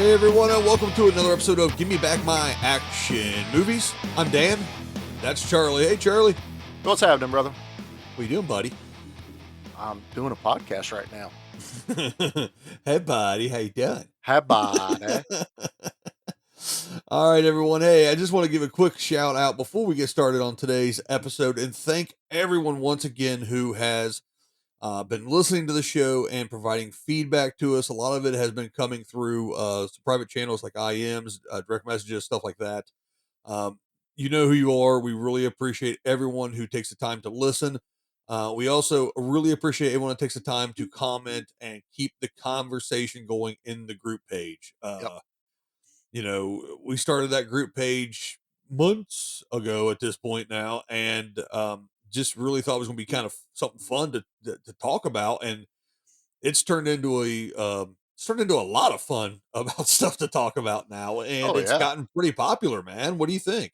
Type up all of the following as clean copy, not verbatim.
Hey everyone, and welcome to another episode of Give Me Back My Action Movies. I'm Dan. That's Charlie. Hey Charlie. What's happening, brother? What you doing, buddy? I'm doing a podcast right now. Hey buddy, how you doing? Hi, buddy. All right, everyone. Hey, I just want to give a quick shout out before we get started on today's episode and thank everyone once again who has been listening to the show and providing feedback to us. A lot of it has been coming through some private channels like IMs, direct messages, stuff like that. Um, you know who you are. We really appreciate everyone who takes the time to listen. We also really appreciate everyone that takes the time to comment and keep the conversation going in the group page. Yep. We started that group page months ago at this point now, and just really thought it was going to be kind of something fun to talk about, and it's turned into a lot of fun about stuff to talk about now, and Oh, it's yeah. gotten pretty popular, man. What do you think?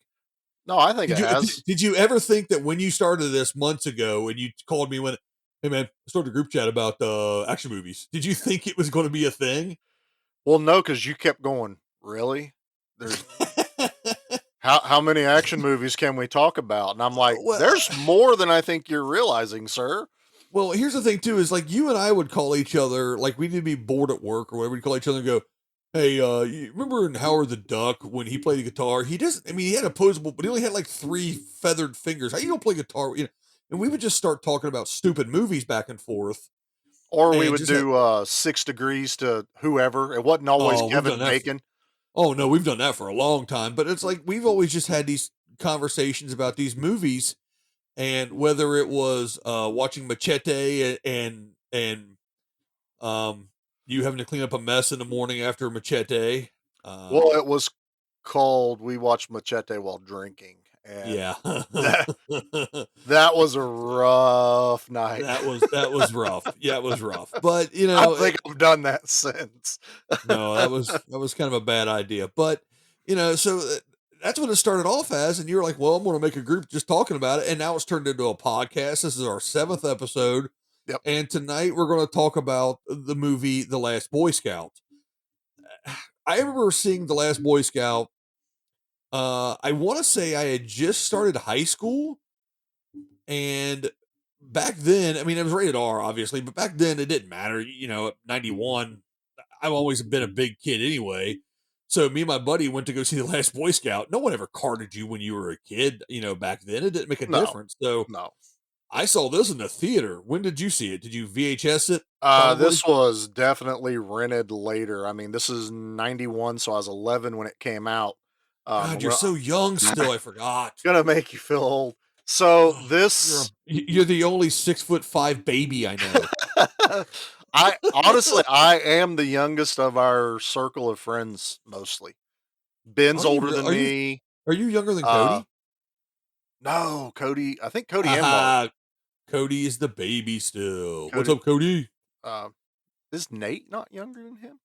No, I think Did it you has. did you ever think that when you started this months ago and you called me when, hey man, I started a group chat about action movies? Did you think it was going to be a thing? Well, no, because you kept going. Really? There's how many action movies can we talk about? And I'm like, well, there's more than I think you're realizing, sir. well, here's the thing too: is like you and I would call each other, like we'd be bored at work or whatever. We'd call each other and go, "Hey, you remember in Howard the Duck when he played the guitar? He doesn't. I mean, he had opposable, but he only had like 3 feathered fingers. How you don't play guitar? You know?" And we would just start talking about stupid movies back and forth, Or we and would just have, do 6 degrees to whoever. It wasn't always oh, we've done Kevin that. Bacon. Oh no, we've done that for a long time, but it's like we've always just had these conversations about these movies, and whether it was watching Machete and um you having to clean up a mess in the morning after Machete. Well, it was called We Watched Machete While Drinking. And Yeah. that, that was a rough night. that was rough. Yeah, it was rough. But I don't think I've done that since. no, that was kind of a bad idea. But so that's what it started off as, and you were like, "Well, I'm going to make a group just talking about it," and now it's turned into a podcast. This is our 7th episode, Yep. and tonight we're going to talk about the movie The Last Boy Scout. I remember seeing The Last Boy Scout. I want to say I had just started high school, and back then, I mean, it was rated R, obviously, but back then it didn't matter. At 91, I've always been a big kid anyway. So me and my buddy went to go see The Last Boy Scout. No one ever carded you when you were a kid, back then. It didn't make a No, difference. So no. I saw this in the theater. When did you see it? Did you VHS it? Probably. This was definitely rented later. I mean, this is 91, so I was 11 when it came out. God, you're Well, so young still. I forgot. gonna make you feel old. So You're this, you're the only 6'5" baby I know. I honestly, I am the youngest of our circle of friends. Mostly, Ben's Are you older real? than me. Are you younger than Uh, Cody? no, Cody. I think Cody and Mark. Aha. Cody is the baby still. What's Cody. up, Cody? Uh, is Nate not younger than him?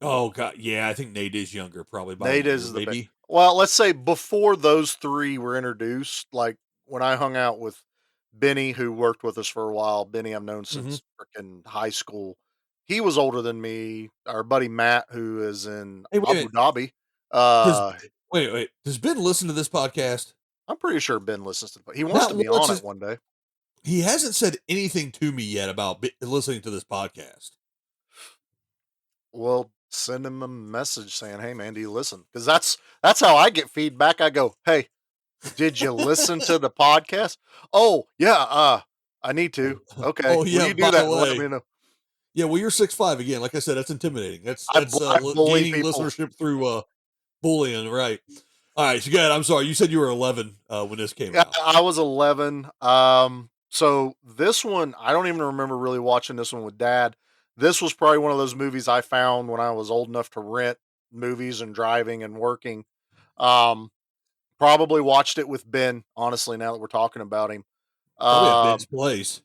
Oh god, yeah, I think Nate is younger, probably by a Nate year, is the maybe. well, let's say before those 3 were introduced, like, when I hung out with Benny, who worked with us for a while, Benny I've known Mhm. since frickin' high school. He was older than me. Our buddy Matt, who is in Hey, wait a Abu minute. Dhabi, Does uh, wait, does Ben listen to this podcast? I'm pretty sure Ben listens to the he wants Not to be once on it has one day. he hasn't said anything to me yet about listening to this podcast. Well, send him a message saying, "Hey, man, do you listen?" Because that's how I get feedback. I go, "Hey, did you listen to the podcast?" "Oh, yeah, I need to." "Okay, Oh, will yeah, you do by the that and let way. me know?" Yeah, well, you're 6'5" again. Like I said, that's intimidating. That's I that's I bully gaining people. listenership through bullying, right? All right, so go ahead. I'm sorry. You said you were 11 when this came Yeah, out. I was 11. So this one, I don't even remember really watching this one with dad. This was probably one of those movies I found when I was old enough to rent movies and driving and working. Um, Probably watched it with Ben, honestly, now that we're talking about him. Probably at Ben's Um, place.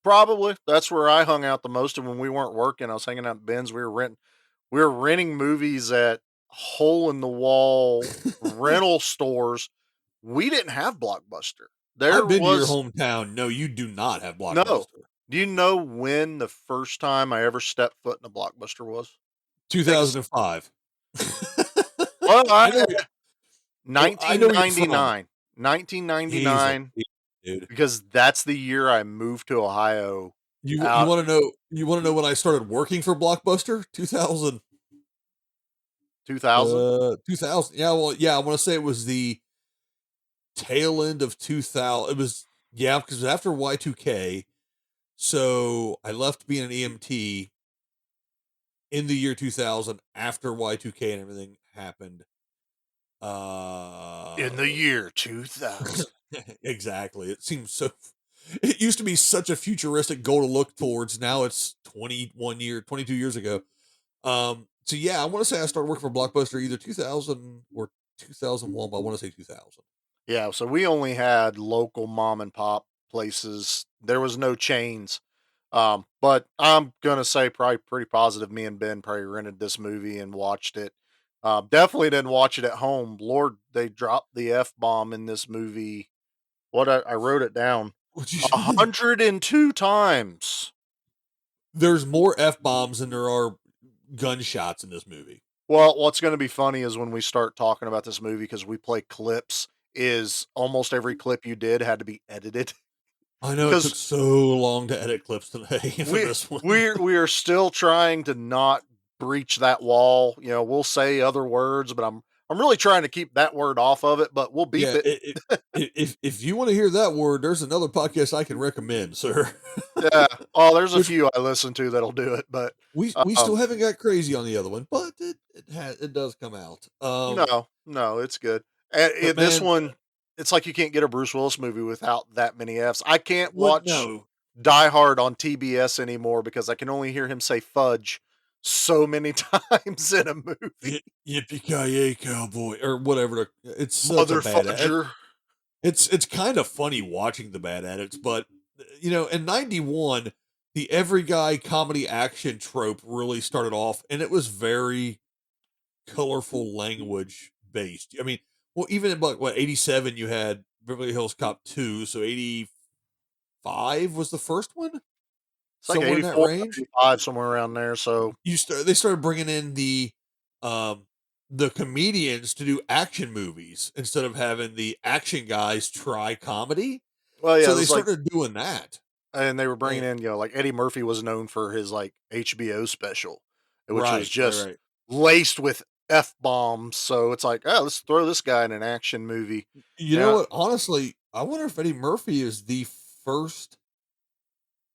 Probably that's where I hung out the most. And when we weren't working, I was hanging out at Ben's. We were renting movies at hole in the wall rental stores. We didn't have Blockbuster. There I've been to your was hometown. No, you do not have no. Blockbuster. Do you know when the first time I ever stepped foot in a Blockbuster was? 2005. Well, I know I know where you're from. 1999. He's a 1999, dude. because that's the year I moved to Ohio You out wanna know when I started working for Blockbuster? 2000. 2000. Yeah, well, yeah, I wanna say it was the tail end of 2000. It was, yeah, because after Y2K, so I left being an EMT in the year 2000 after Y2K and everything happened. In Uh, the year 2000. exactly. It used to be such a futuristic goal to look towards. Now it's 22 years ago. So yeah, I want to say I started working for Blockbuster either 2000 or 2001, but I want to say 2000. Yeah, so we only had local mom and pop places. There was no chains. But I'm gonna say probably pretty positive me and Ben probably rented this movie and watched it. Definitely didn't watch it at home. Lord, they dropped the F bomb in this movie. I wrote it down. Would you? 102 times. There's more f bombs than there are gunshots in this movie. Well, what's gonna be funny is when we start talking about this movie because we play clips, is almost every clip you did had to be edited. I know it took Because so long to edit clips today for we this one. we are still trying to not breach that wall. You know, we'll say other words, but I'm really trying to keep that word off of it, but we'll beep Yeah, it. if you want to hear that word, there's another podcast I can recommend, sir. Yeah. Oh, there's a Which few I listen to that'll do it, but we still um haven't got crazy on the other one, but it does come out. no, it's good. And But this man, one, it's like you can't get a Bruce Willis movie without that many Fs. I can't what? watch No, Die Hard on TBS anymore because I can only hear him say fudge so many times in a movie. yippee ki yay, cowboy, or whatever. It's such a Mother bad. fudger. It's kind of funny watching the bad addicts, but in '91, the every guy comedy action trope really started off, and it was very colorful language based. I mean, well, even in like what '87, you had Beverly Hills Cop 2, so '85 was the first one, It's like somewhere in that 84, range. 85, somewhere around there. So They started bringing in um the comedians to do action movies instead of having the action guys try comedy. well, yeah, So it they was like, started doing that. and they were bringing And in, like Eddie Murphy was known for his like HBO special, which was right, right, just right. laced with F bombs. So it's like, oh, let's throw this guy in an action movie. You know Yeah, what? Honestly, I wonder if Eddie Murphy is the first.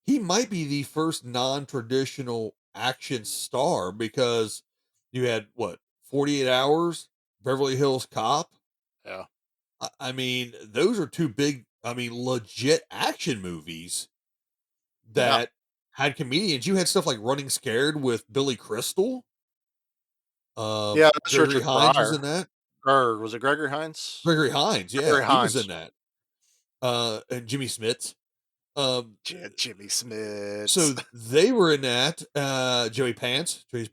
He might be the first non-traditional action star because you had what 48 Hours, Beverly Hills Cop. yeah, I mean, those are two big. I mean, legit action movies yeah, that had comedians. You had stuff like Running Scared with Billy Crystal. yeah. That's Gregory Richard Hines was in Pryor, that. or was it Gregory Hines? Gregory Hines, yeah, Gregory he was Hines. in that. And Jimmy Smits. Um, Jimmy Smits. so they were in that. Joey Pants, Joey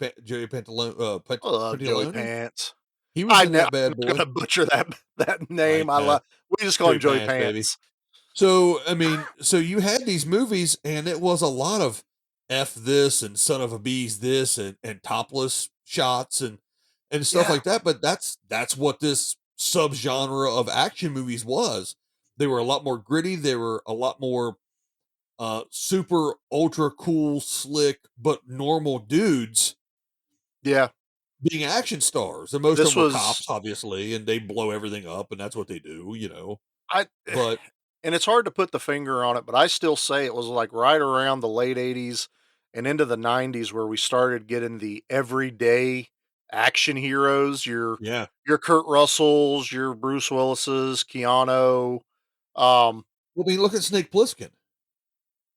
Pantalone, I love Joey Pantalone. Pants. He was in that I'm bad not boy. gonna butcher that I name. I know love. We just call Joey him Joey Pants, baby. Pants. So I mean, so you had these movies, and it was a lot of f this and son of a bees this and topless shots and stuff Yeah, like that. But that's what this subgenre of action movies was. They were a lot more gritty. They were a lot more super ultra cool, slick, but normal dudes yeah. being action stars. And most of This them were cops, was obviously, and they blow everything up, and that's what they do. I But and it's hard to put the finger on it, but I still say it was like right around the late 80s and into the 90s where we started getting the everyday action heroes, yeah, your Kurt Russells, your Bruce Willis's, Keanu. Um, well, I mean, look at Snake Plissken.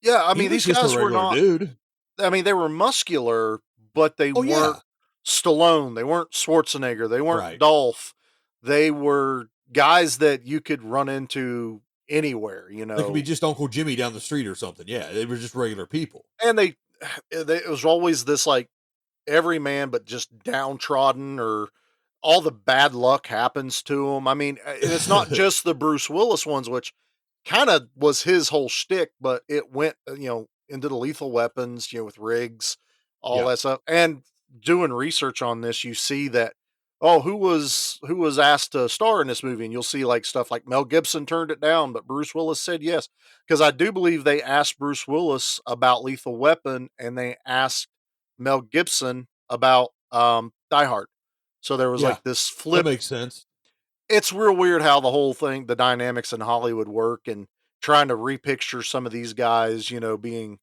yeah, I He mean was these just a guys were regular not, dude. I mean they were muscular, but they Oh weren't yeah, Stallone, they weren't Schwarzenegger, they weren't right. Dolph. They were guys that you could run into anywhere, They could be just Uncle Jimmy down the street or something. Yeah, they were just regular people. and it was always this like every man but just downtrodden, or all the bad luck happens to him. I mean, and it's not just the Bruce Willis ones, which kind of was his whole shtick, but it went into the Lethal Weapons, with Riggs, all Yeah, that stuff, and doing research on this, you see that, oh, who was asked to star in this movie, and you'll see like stuff like Mel Gibson turned it down, but Bruce Willis said yes. Because I do believe they asked Bruce Willis about Lethal Weapon, and they asked Mel Gibson about Die Hard. So there was Yeah, like this that flip. makes sense. It's real weird how the whole thing, the dynamics in Hollywood work, and trying to repicture some of these guys, being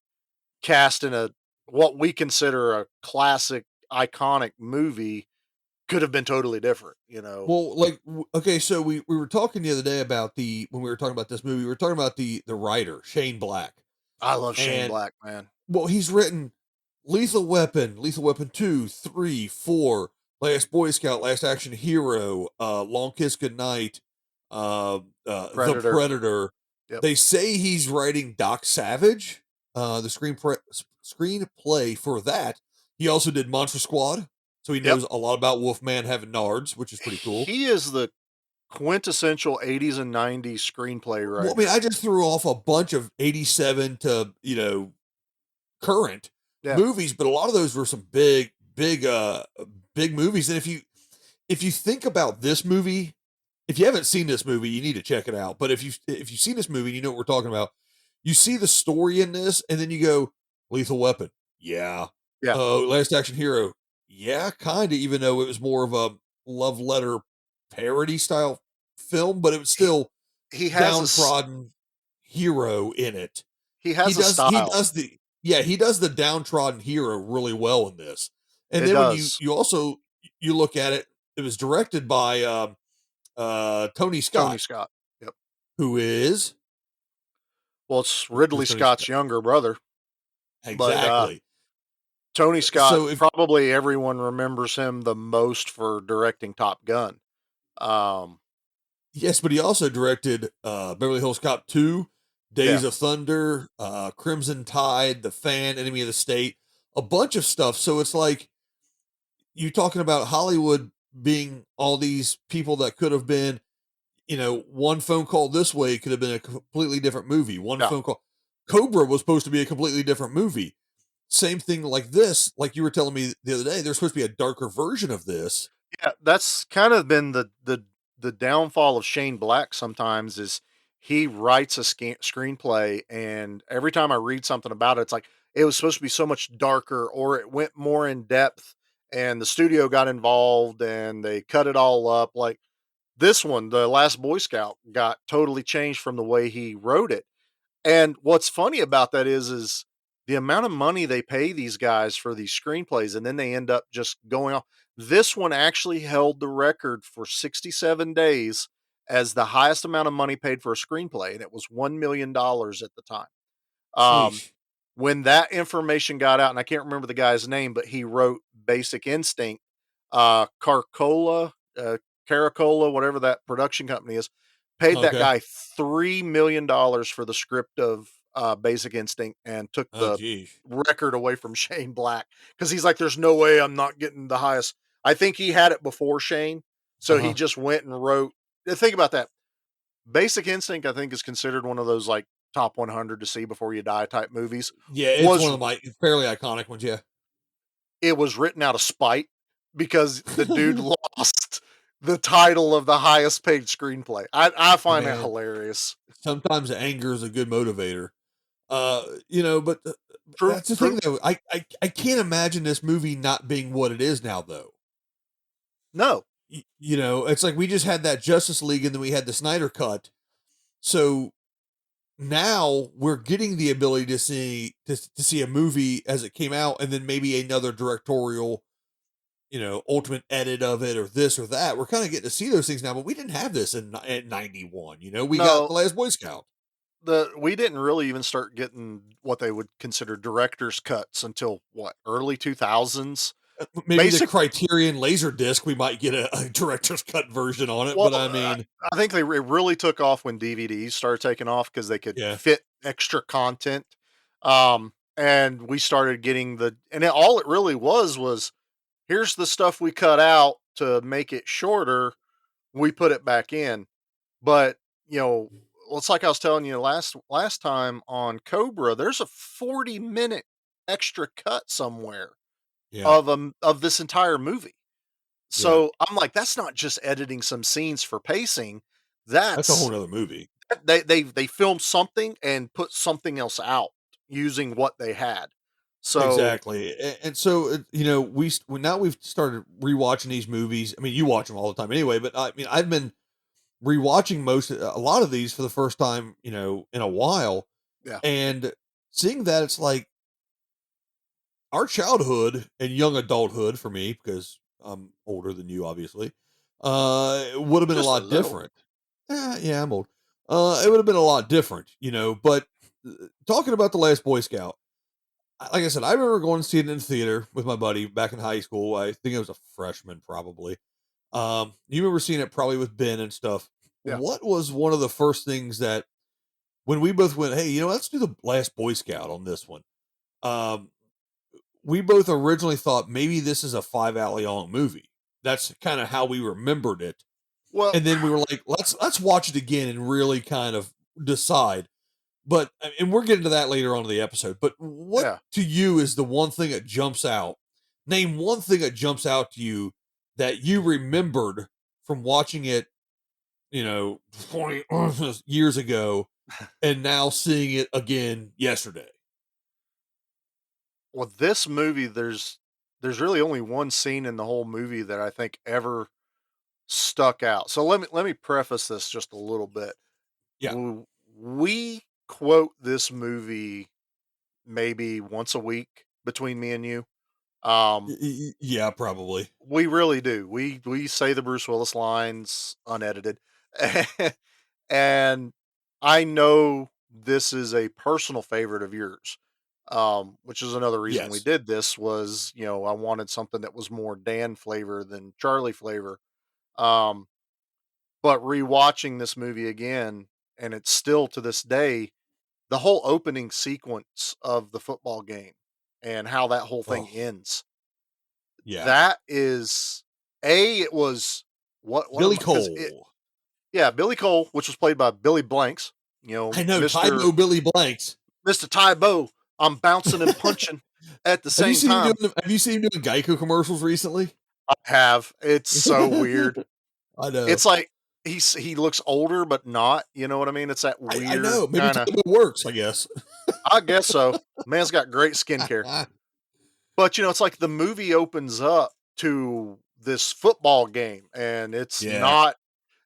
cast in a what we consider a classic, iconic movie could have been totally different. Well, like, okay, so we were talking the other day about when we were talking about this movie, we were talking about the writer Shane Black, I love Shane and Black, man. well, he's written Lethal Weapon 2, 3, 4, Last Boy Scout, Last Action Hero, Long Kiss Goodnight, The Predator. Predator. Yep. They say he's writing Doc Savage, the screenplay for that. He also did Monster Squad, so he Yep. knows a lot about Wolfman Having Nards, which is pretty cool. He is the quintessential 80s and 90s screenplay Well, I mean, writer. I just threw off a bunch of 87 to, current Yeah. movies, but a lot of those were some big movies. And if you think about this movie, if you haven't seen this movie, you need to check it out. But if you've seen this movie and you know what we're talking about, you see the story in this, and then you go, Lethal Weapon, yeah. Yeah. Last Action Hero, yeah, kind of, even though it was more of a love letter parody style film, but it was He, still he has downtrodden hero in it. he He has a does he style. does the yeah, he does the downtrodden hero really well in this. And It then when you does. you also you look at it, it was directed by Tony Tony Scott, Scott. Yep. who is Well, it's who's Ridley Tony Scott's Scott? younger brother, but Exactly. Tony Scott, So if probably everyone remembers him the most for directing Top Gun. Um, yes, but he also directed Beverly Hills Cop 2, yeah, Days of Thunder, Crimson Tide, The Fan, Enemy of the State, a bunch of stuff. So it's like you talking about Hollywood being all these people that could have been, one phone call this way could have been a completely different movie. One yeah, phone call. Cobra was supposed to be a completely different movie. Same thing like this, like you were telling me the other day, there's supposed to be a darker version of this. yeah. That's kind of been the downfall of Shane Black. Sometimes is he writes a screenplay, and every time I read something about it, it's like it was supposed to be so much darker, or it went more in depth, and the studio got involved and they cut it all up. Like this one, The Last Boy Scout, got totally changed from the way he wrote it. And what's funny about that is the amount of money they pay these guys for these screenplays, and then they end up just going off. This one actually held the record for 67 days as the highest amount of money paid for a screenplay, and it was $1 million at the time. Um, Sheesh. when that information got out, and I can't remember the guy's name, but he wrote Basic Instinct, Carcola, Caracola, whatever that production company is, paid that Okay. guy $3 million for the script of Basic Instinct, and took Oh, the geez. record away from Shane Black, because he's like, "There's no way I'm not getting the highest." I think he had it before Shane, Uh so he huh. just went and wrote. Think about that. Basic Instinct, I think, is considered one of those like top 100 to see before you die type movies. Yeah, it's Was one of my fairly iconic ones. Yeah. It was written out of spite because the dude lost the title of the highest paid screenplay. I Hey, find that man, hilarious. sometimes anger is a good motivator. But True, that's the true. thing, though. I can't imagine this movie not being what it is now, though. No, It's like we just had that Justice League, and then we had the Snyder Cut. So now we're getting the ability to see a movie as it came out, and then maybe another directorial, ultimate edit of it, or this or that. We're kind of getting to see those things now, but we didn't have this in 91. We got no. the Last Boy Scout. We didn't really even start getting what they would consider director's cuts until what, early 2000s. Maybe the Basic. Criterion Laserdisc, we might get a director's cut version on it, Well, but I mean, I think it really took off when DVDs started taking off because they could yeah, fit extra content. And we started getting all it really was, here's the stuff we cut out to make it shorter. We put it back in. But, you know, it's like I was telling you last time on Cobra, there's a 40-minute extra cut somewhere Yeah. of this entire movie. Yeah. So I'm like, that's not just editing some scenes for pacing. That's a whole That's nother movie. they filmed something and put something else out using what they had. So Exactly. And so, now we've started rewatching these movies. I mean, you watch them all the time anyway, but I mean, I've been rewatching a lot of these for the first time, in a while. yeah. And seeing that, it's like our childhood and young adulthood for me, because I'm older than you, obviously, would have been a Just a lot little. different. Yeah, I'm old. It would have been a lot different, but talking about The Last Boy Scout, like I said, I remember going to see it in the theater with my buddy back in high school. I think I was a freshman, probably. You remember seeing it probably with Ben and stuff. Yeah. What was one of the first things that when we both went, hey, let's do The Last Boy Scout on this one? Um, we both originally thought maybe this is a 5 hour long movie. That's kind of how we remembered it. Well, And then we were like, let's watch it again and really kind of decide. But and we're getting to that later on in the episode. But what yeah. to you is the one thing that jumps out? Name one thing that jumps out to you that you remembered from watching it, 20 years ago, and now seeing it again yesterday. Well, this movie, there's really only one scene in the whole movie that I think ever stuck out. So let me preface this just a little bit. Yeah. We quote this movie maybe once a week between me and you. Um, Yeah, probably. we really do. We say the Bruce Willis lines unedited, and I know this is a personal favorite of yours. Which is another reason we Yes. did this was, I wanted something that was more Dan flavor than Charlie flavor. Um, but rewatching this movie again, and it's still to this day, the whole opening sequence of the football game and how that whole thing Oh, ends. yeah. That is it was what Billy am because it Cole. yeah, Billy Cole, which was played by Billy Blanks, I know Mr. Tybo Billy Blanks. Mr. Tybo. I'm bouncing and punching at the Have you same seen him time. doing Geico commercials recently? I have. It's so weird. I know. It's like he looks older, but not. You know what I mean? It's that I weird know. Maybe kind of. Tybo works, I guess. I guess so. Man's got great skincare. But it's like the movie opens up to this football game, and it's Yeah. not.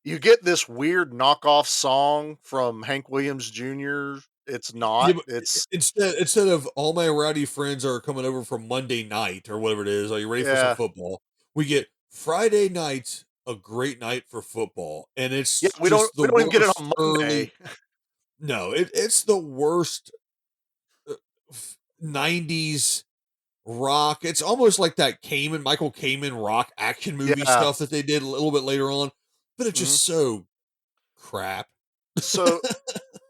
You get this weird knockoff song from Hank Williams Jr. It's Yeah, not. but It's instead of all my rowdy friends are coming over from Monday night or whatever it is, are you ready for some yeah, football? We get Friday nights, a great night for football, and yeah. it's We don't just the we don't even get it worst on Monday. early. No, it's the worst uh, 90s rock. It's almost like that Michael Kamen rock action movie Yeah. stuff that they did a little bit later on, but it's Mhm. just so crap. So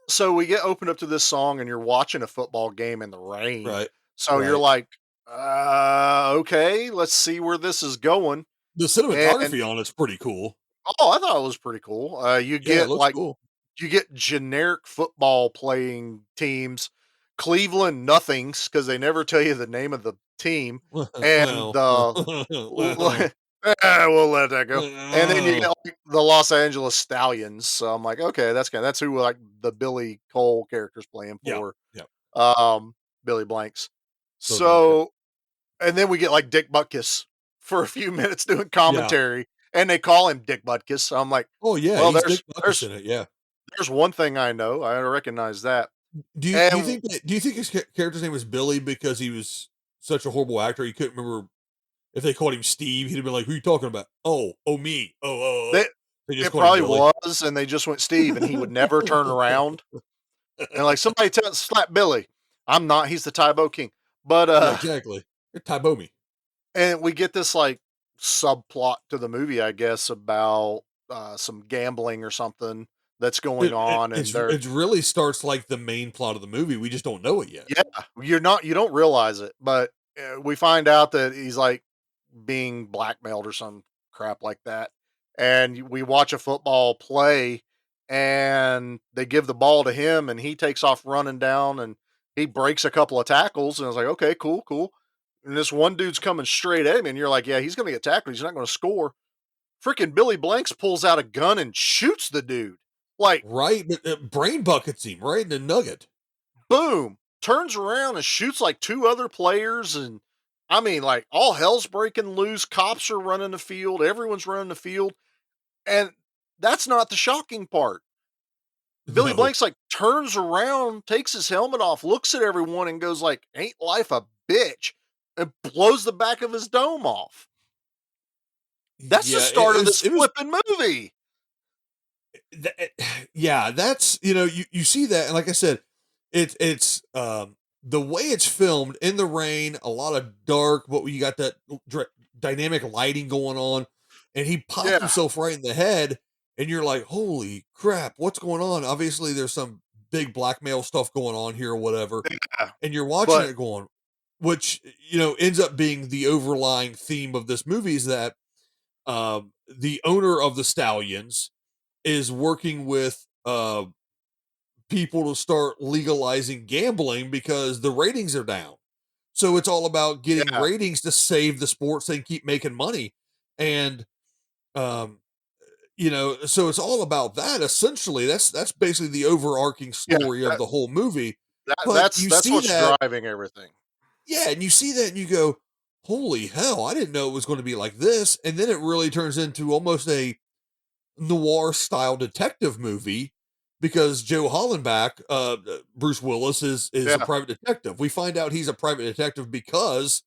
so we get opened up to this song and you're watching a football game in the rain. Right. So you're Right. like, okay, let's see where this is going. The And cinematography on it's pretty cool. oh, I thought it was pretty cool. Yeah, it looks cool. You get generic football playing teams, Cleveland Nothings, because they never tell you the name of the team, and Well, well, we'll let that go. And then you get well. like, the Los Angeles Stallions. So I'm like, okay, that's who like the Billy Cole character's playing Yeah, for. yeah, Um, Billy Blanks. totally. Yep. So and then we get like Dick Butkus for a few minutes doing Yeah. commentary, and they call him Dick Butkus. So I'm like, Oh, yeah, well, he's Dick Butkus there's in it, yeah. there's one thing I know. I recognize that. Do you And think his character's name was Billy because he was such a horrible actor, he couldn't remember if they called him Steve, he'd have been like, "Who you talking about?" "Oh, me. Oh." they They just it called him probably Billy. was, and they just went Steve, and he would never turn around. And like somebody slap Billy. I'm not. He's the Tybo King. But Yeah, exactly. You're Tybomi. and we get this like subplot to the movie, I guess, about some gambling or something that's going on, and they're It really starts like the main plot of the movie, we just don't know it yet. yeah, you don't realize it, but we find out that he's like being blackmailed or some crap like that. And we watch a football play and they give the ball to him and he takes off running down and he breaks a couple of tackles and I was like, okay, cool, cool. and this one dude's coming straight at him, and you're like, yeah, he's gonna get tackled. He's not gonna score. Freaking Billy Blanks pulls out a gun and shoots the dude. Like, Right? But brain buckets him right in the nugget. boom, turns around and shoots like two other players. And I mean, like, all hell's breaking loose. Cops are running the field. Everyone's running the field. And that's not the shocking part. Billy No. Blanks like turns around, takes his helmet off, looks at everyone and goes like, "Ain't life a bitch?" and blows the back of his dome off. That's the Yeah, start of this it was flipping movie. yeah, that's you see that, and like I said, it's the way it's filmed in the rain, a lot of dark, but you got that dynamic lighting going on, and he pops Yeah, himself right in the head, and you're like, holy crap, what's going on? Obviously, there's some big blackmail stuff going on here or whatever, yeah, and you're watching but it going, which ends up being the overlying theme of this movie is that the owner of the Stallions is working with people to start legalizing gambling because the ratings are down. So it's all about getting yeah, ratings to save the sports and keep making money. And um, so it's all about that essentially. That's basically the overarching yeah. story of That, the whole movie. that But that's you that's see what's that, driving everything. yeah, and you see that and you go, holy hell, I didn't know it was going to be like this. And then it really turns into almost a noir style detective movie because Joe Hollenbach, Bruce Willis is a Yeah, private detective. We find out he's a private detective because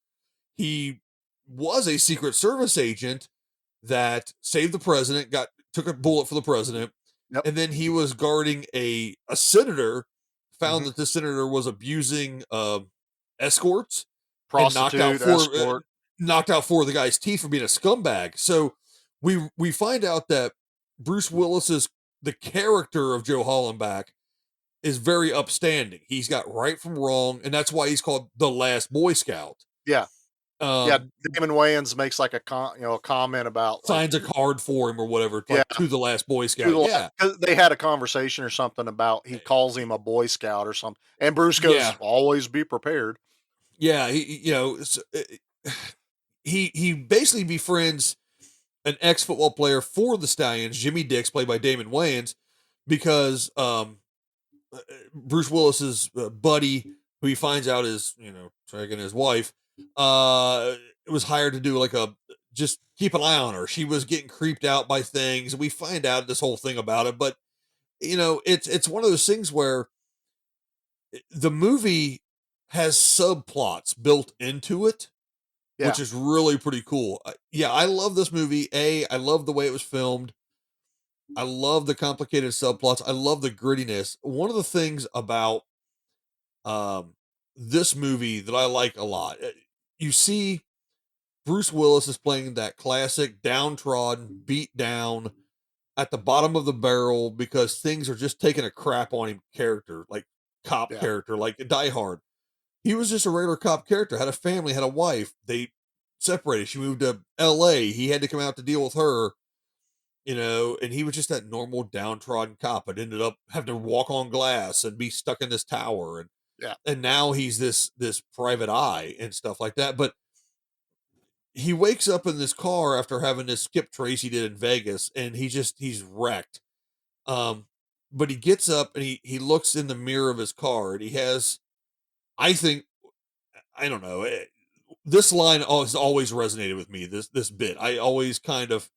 he was a Secret Service agent that saved the president, took a bullet for the president, yep. and then he was guarding a senator. Found Hmm. that the senator was abusing escorts and Prostitute, escort. knocked out four of the guy's teeth for being a scumbag. So we find out that Bruce Willis's the character of Joe Hollenbach is very upstanding. He's got right from wrong, and that's why he's called the last Boy Scout. Yeah, yeah. Um, Damon Wayans makes like a comment about like, Signs a card for him or whatever, yeah, like to the last Boy to Scout. the Yeah, 'cause they had a conversation or something about he calls him a Boy Scout or something, and Bruce goes, yeah, "Always be prepared." yeah. He basically befriends an ex football player for the Stallions, Jimmy Dix, played by Damon Wayans, because Bruce Willis's buddy, who he finds out is dragging his wife, was hired to do like a just keep an eye on her. She was getting creeped out by things. We find out this whole thing about it, but it's one of those things where the movie has subplots built into it, Yeah, which is really pretty cool. Yeah, I love this movie. I love the way it was filmed. I love the complicated subplots. I love the grittiness. One of the things about um, this movie that I like a lot, you see Bruce Willis is playing that classic downtrodden, beat down, at the bottom of the barrel because things are just taking a crap on him character, like cop yeah, character, like Die Hard. He was just a regular cop character, had a family, had a wife. They separated. She moved to LA. He had to come out to deal with her, and he was just that normal downtrodden cop, but ended up having to walk on glass and be stuck in this tower. yeah, And now he's this private eye and stuff like that. But he wakes up in this car after having this skip trace he did in Vegas, and he's wrecked. Um, but he gets up and he looks in the mirror of his car, and he has, I think, I don't know. This line has always resonated with me. This bit, I always kind of,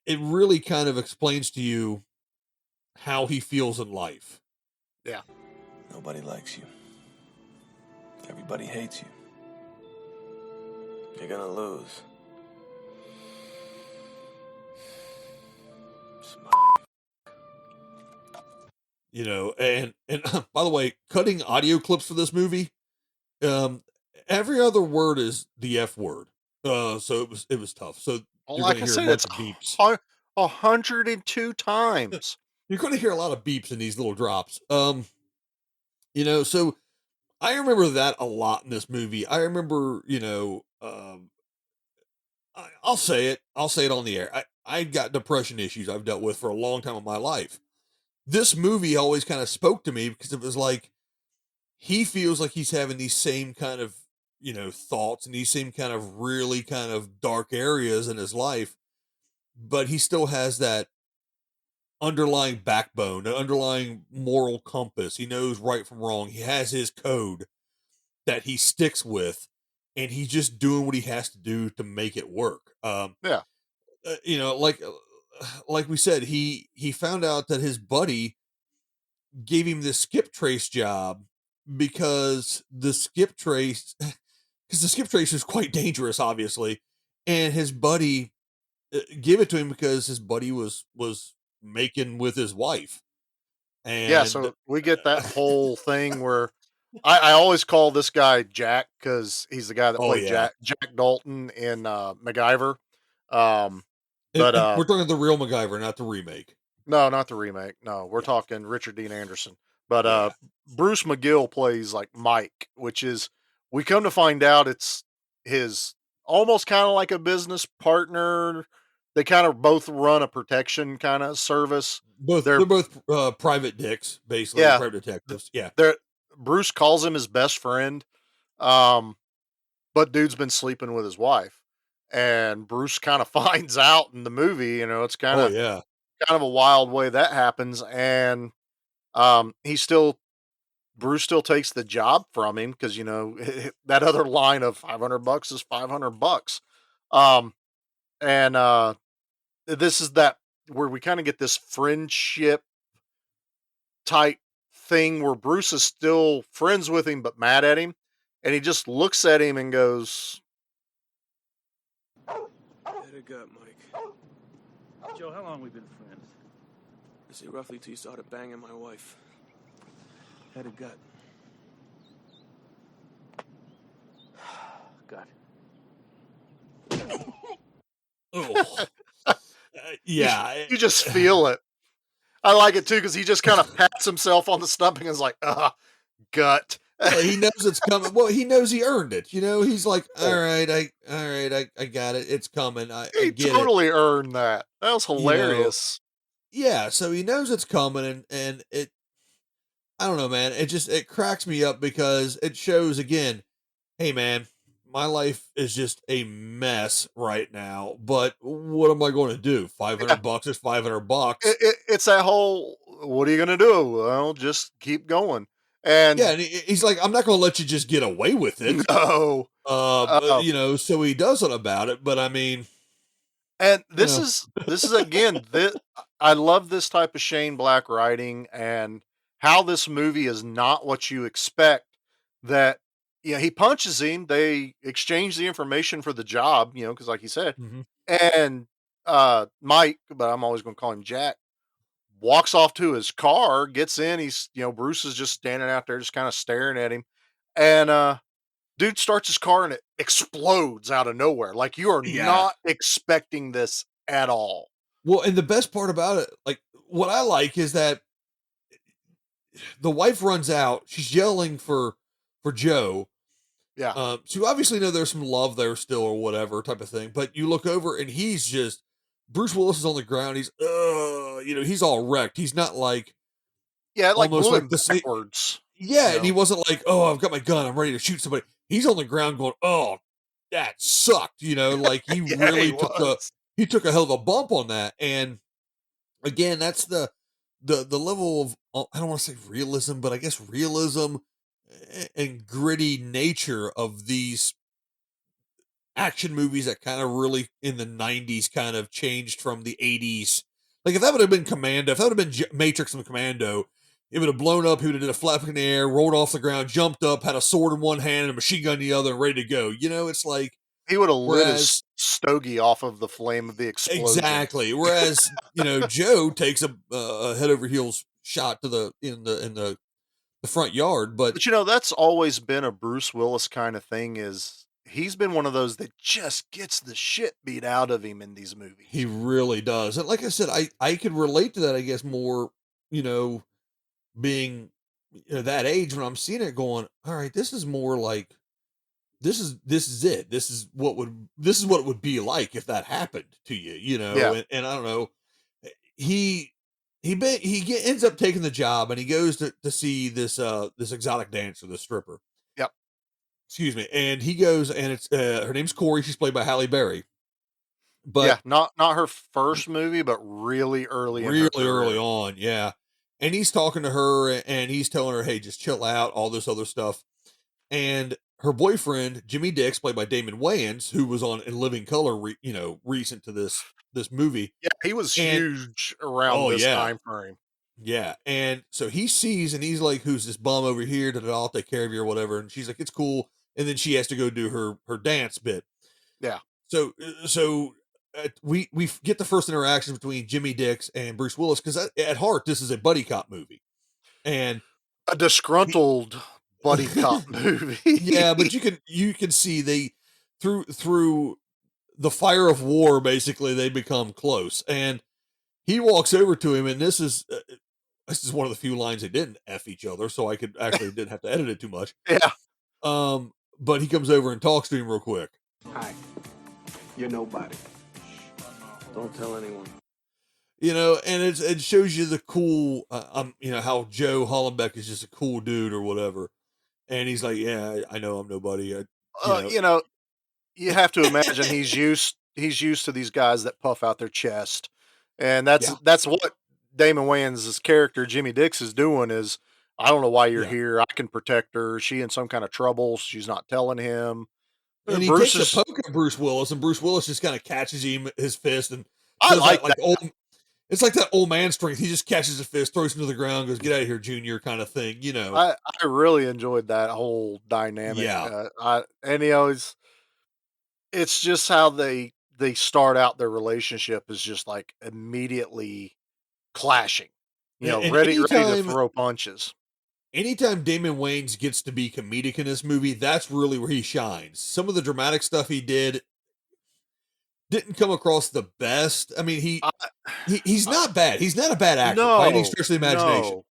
it really kind of explains to you how he feels in life. yeah. Nobody likes you. Everybody hates you. You're gonna lose. Smile. And by the way, cutting audio clips for this movie, um, every other word is the F word. So it was tough. So Well, you're going like to I hear a said, bunch it's of beeps. 102 times. You're going to hear a lot of beeps in these little drops. So I remember that a lot in this movie. I remember, I'll say it. I'll say it on the air. I got depression issues I've dealt with for a long time in my life. This movie always kind of spoke to me because it was like he feels like he's having these same kind of thoughts, and he's seen kind of really kind of dark areas in his life, but he still has that underlying backbone, an underlying moral compass. He knows right from wrong. He has his code that he sticks with, and he's just doing what he has to do to make it work. Yeah. Like we said, he found out that his buddy gave him this skip trace job because the skip trace because the skip trace is quite dangerous, obviously, and his buddy gave it to him because his buddy was making with his wife, Yeah, and so we get that whole thing where I always call this guy Jack because he's the guy that oh played yeah, Jack Dalton in MacGyver. Um, but and we're talking the real MacGyver, not the remake. no, not the remake. No, we're Yeah, talking Richard Dean Anderson. But yeah, Bruce McGill plays like Mike, which is we come to find out it's his almost kind of like a business partner. They kind of both run a protection kind of service. they're They're both private dicks, basically yeah, private th- detectives. Yeah, they're Bruce calls him his best friend. Um, but dude's been sleeping with his wife. And Bruce kind of finds out in the movie, it's oh yeah, kind of a wild way that happens. And he still Bruce still takes the job from him because that other line of $500 is $500. Um, and this is that where we kind of get this friendship type thing where Bruce is still friends with him but mad at him, and he just looks at him and goes, Let it gut, Mike. Joe, how long we been friends? I say roughly till you started banging my wife. Had a gut. God. oh yeah. you just feel it. I like it too because he just kind of pats himself on the stomach and is like, gut. Well, he knows it's coming. Well, he knows he earned it. He's like, all Oh, right, I got it. It's coming. I he get it. totally earned that. That was You know, hilarious. yeah. So he knows it's coming, and it. I don't know, man. It cracks me up because it shows again. Hey, man, my life is just a mess right now. But what am I going to do? Five Yeah, hundred bucks is $500. it's that whole, what are you gonna do? Well, just keep going. Yeah, And and he's like, I'm not going to let you just get away with it. no, uh, So he does it about it. But I mean, and you this know, is this is again, this I love this type of Shane Black writing and how this movie is not what you expect. That he punches him. They exchange the information for the job. Because like you said, mhm. and Mike, but I'm always going to call him Jack, walks off to his car, gets in. He's Bruce is just standing out there, just kind of staring at him, and dude starts his car and it explodes out of nowhere. Like you are Yeah. not expecting this at all. Well, and the best part about it, like what I like is that the wife runs out. She's yelling for Joe. Yeah. So you obviously know there's some love there still or whatever type of thing. But you look over and he's just Bruce Willis is on the ground. He's all wrecked. He's not like Yeah, it like almost blew like him the same. backwards, you Yeah, and he know. wasn't like, oh, I've got my gun. I'm ready to shoot somebody. He's on the ground going, oh, that sucked. Like he Yeah, he really was. took a hell of a bump on that. And again, that's the level of I don't want to say realism, but I guess realism and gritty nature of these action movies that kind of really in the 90s kind of changed from the 80s. Like if that would have been Commando, if that would have been Matrix and Commando, it would have blown up. He would have did a flap in the air, rolled off the ground, jumped up, had a sword in one hand and a machine gun in the other, and ready to go. It's like He would have lit whereas his stogie off of the flame of the explosion. exactly. Whereas Joe takes a head over heels shot to the front yard, but But that's always been a Bruce Willis kind of thing is he's been one of those that just gets the shit beat out of him in these he movies. really does. And like I said, I could relate to that. I guess more, being that age when I'm seeing it, going, all right, this is more like this is it. This is what it would be like if that happened to you, Yeah. and I don't know. He ends up taking the job and he goes to see this exotic dancer, the stripper. Yep. excuse me, and he goes, and it's her name's Corey. She's played by Halle Berry, but Yeah, not her first movie, but really early in really her early career. on, yeah. And he's talking to her, and he's telling her, "Hey, just chill out," all this other stuff. And her boyfriend, Jimmy Dix, played by Damon Wayans, who was on In Living Color, recent to this movie, Yeah, he was and huge around oh this yeah, time frame. yeah. And so he sees, and he's like, "Who's this bum over here? That I'll take care of you or whatever." And she's like, "It's cool." And then she has to go do her dance bit. Yeah. So get the first interaction between Jimmy Dix and Bruce Willis, because at heart this is a buddy cop movie, and A he, disgruntled buddy cop yeah, but movie. you can see they through the fire of war, basically they become close, and he walks over to him, and this is one of the few lines they didn't f each other, so I could actually didn't have to edit it too much. Yeah. But he comes over and talks to him real quick. Hi. You're nobody. Don't tell anyone. And it shows you the cool, how Joe Hollenbeck is just a cool dude or whatever. And he's like, yeah, I know I'm nobody. You know, You know, you have to imagine he's used to these guys that puff out their chest. And yeah, that's what Damon Wayans' character Jimmy Dix is doing is I don't know why you're yeah. here. I can protect her. Is she in some kind of trouble? She's not telling him. And he Bruce takes a is poke at Bruce Willis, and Bruce Willis just kind of catches him his fist and I does that like like that. old. It's like that old man strength. He just catches his fist, throws him to the ground, goes, "Get out of here, Junior," kind of thing. I really enjoyed that whole dynamic. Yeah. It's just how they start out their relationship is just like immediately clashing. And Ready to throw punches. anytime Damon Wayans gets to be comedic in this movie, that's really where he shines. Some of the dramatic stuff he didn't come across the best. I mean, I, he's I not bad. He's not a bad actor by any no, stretch of the imagination. no.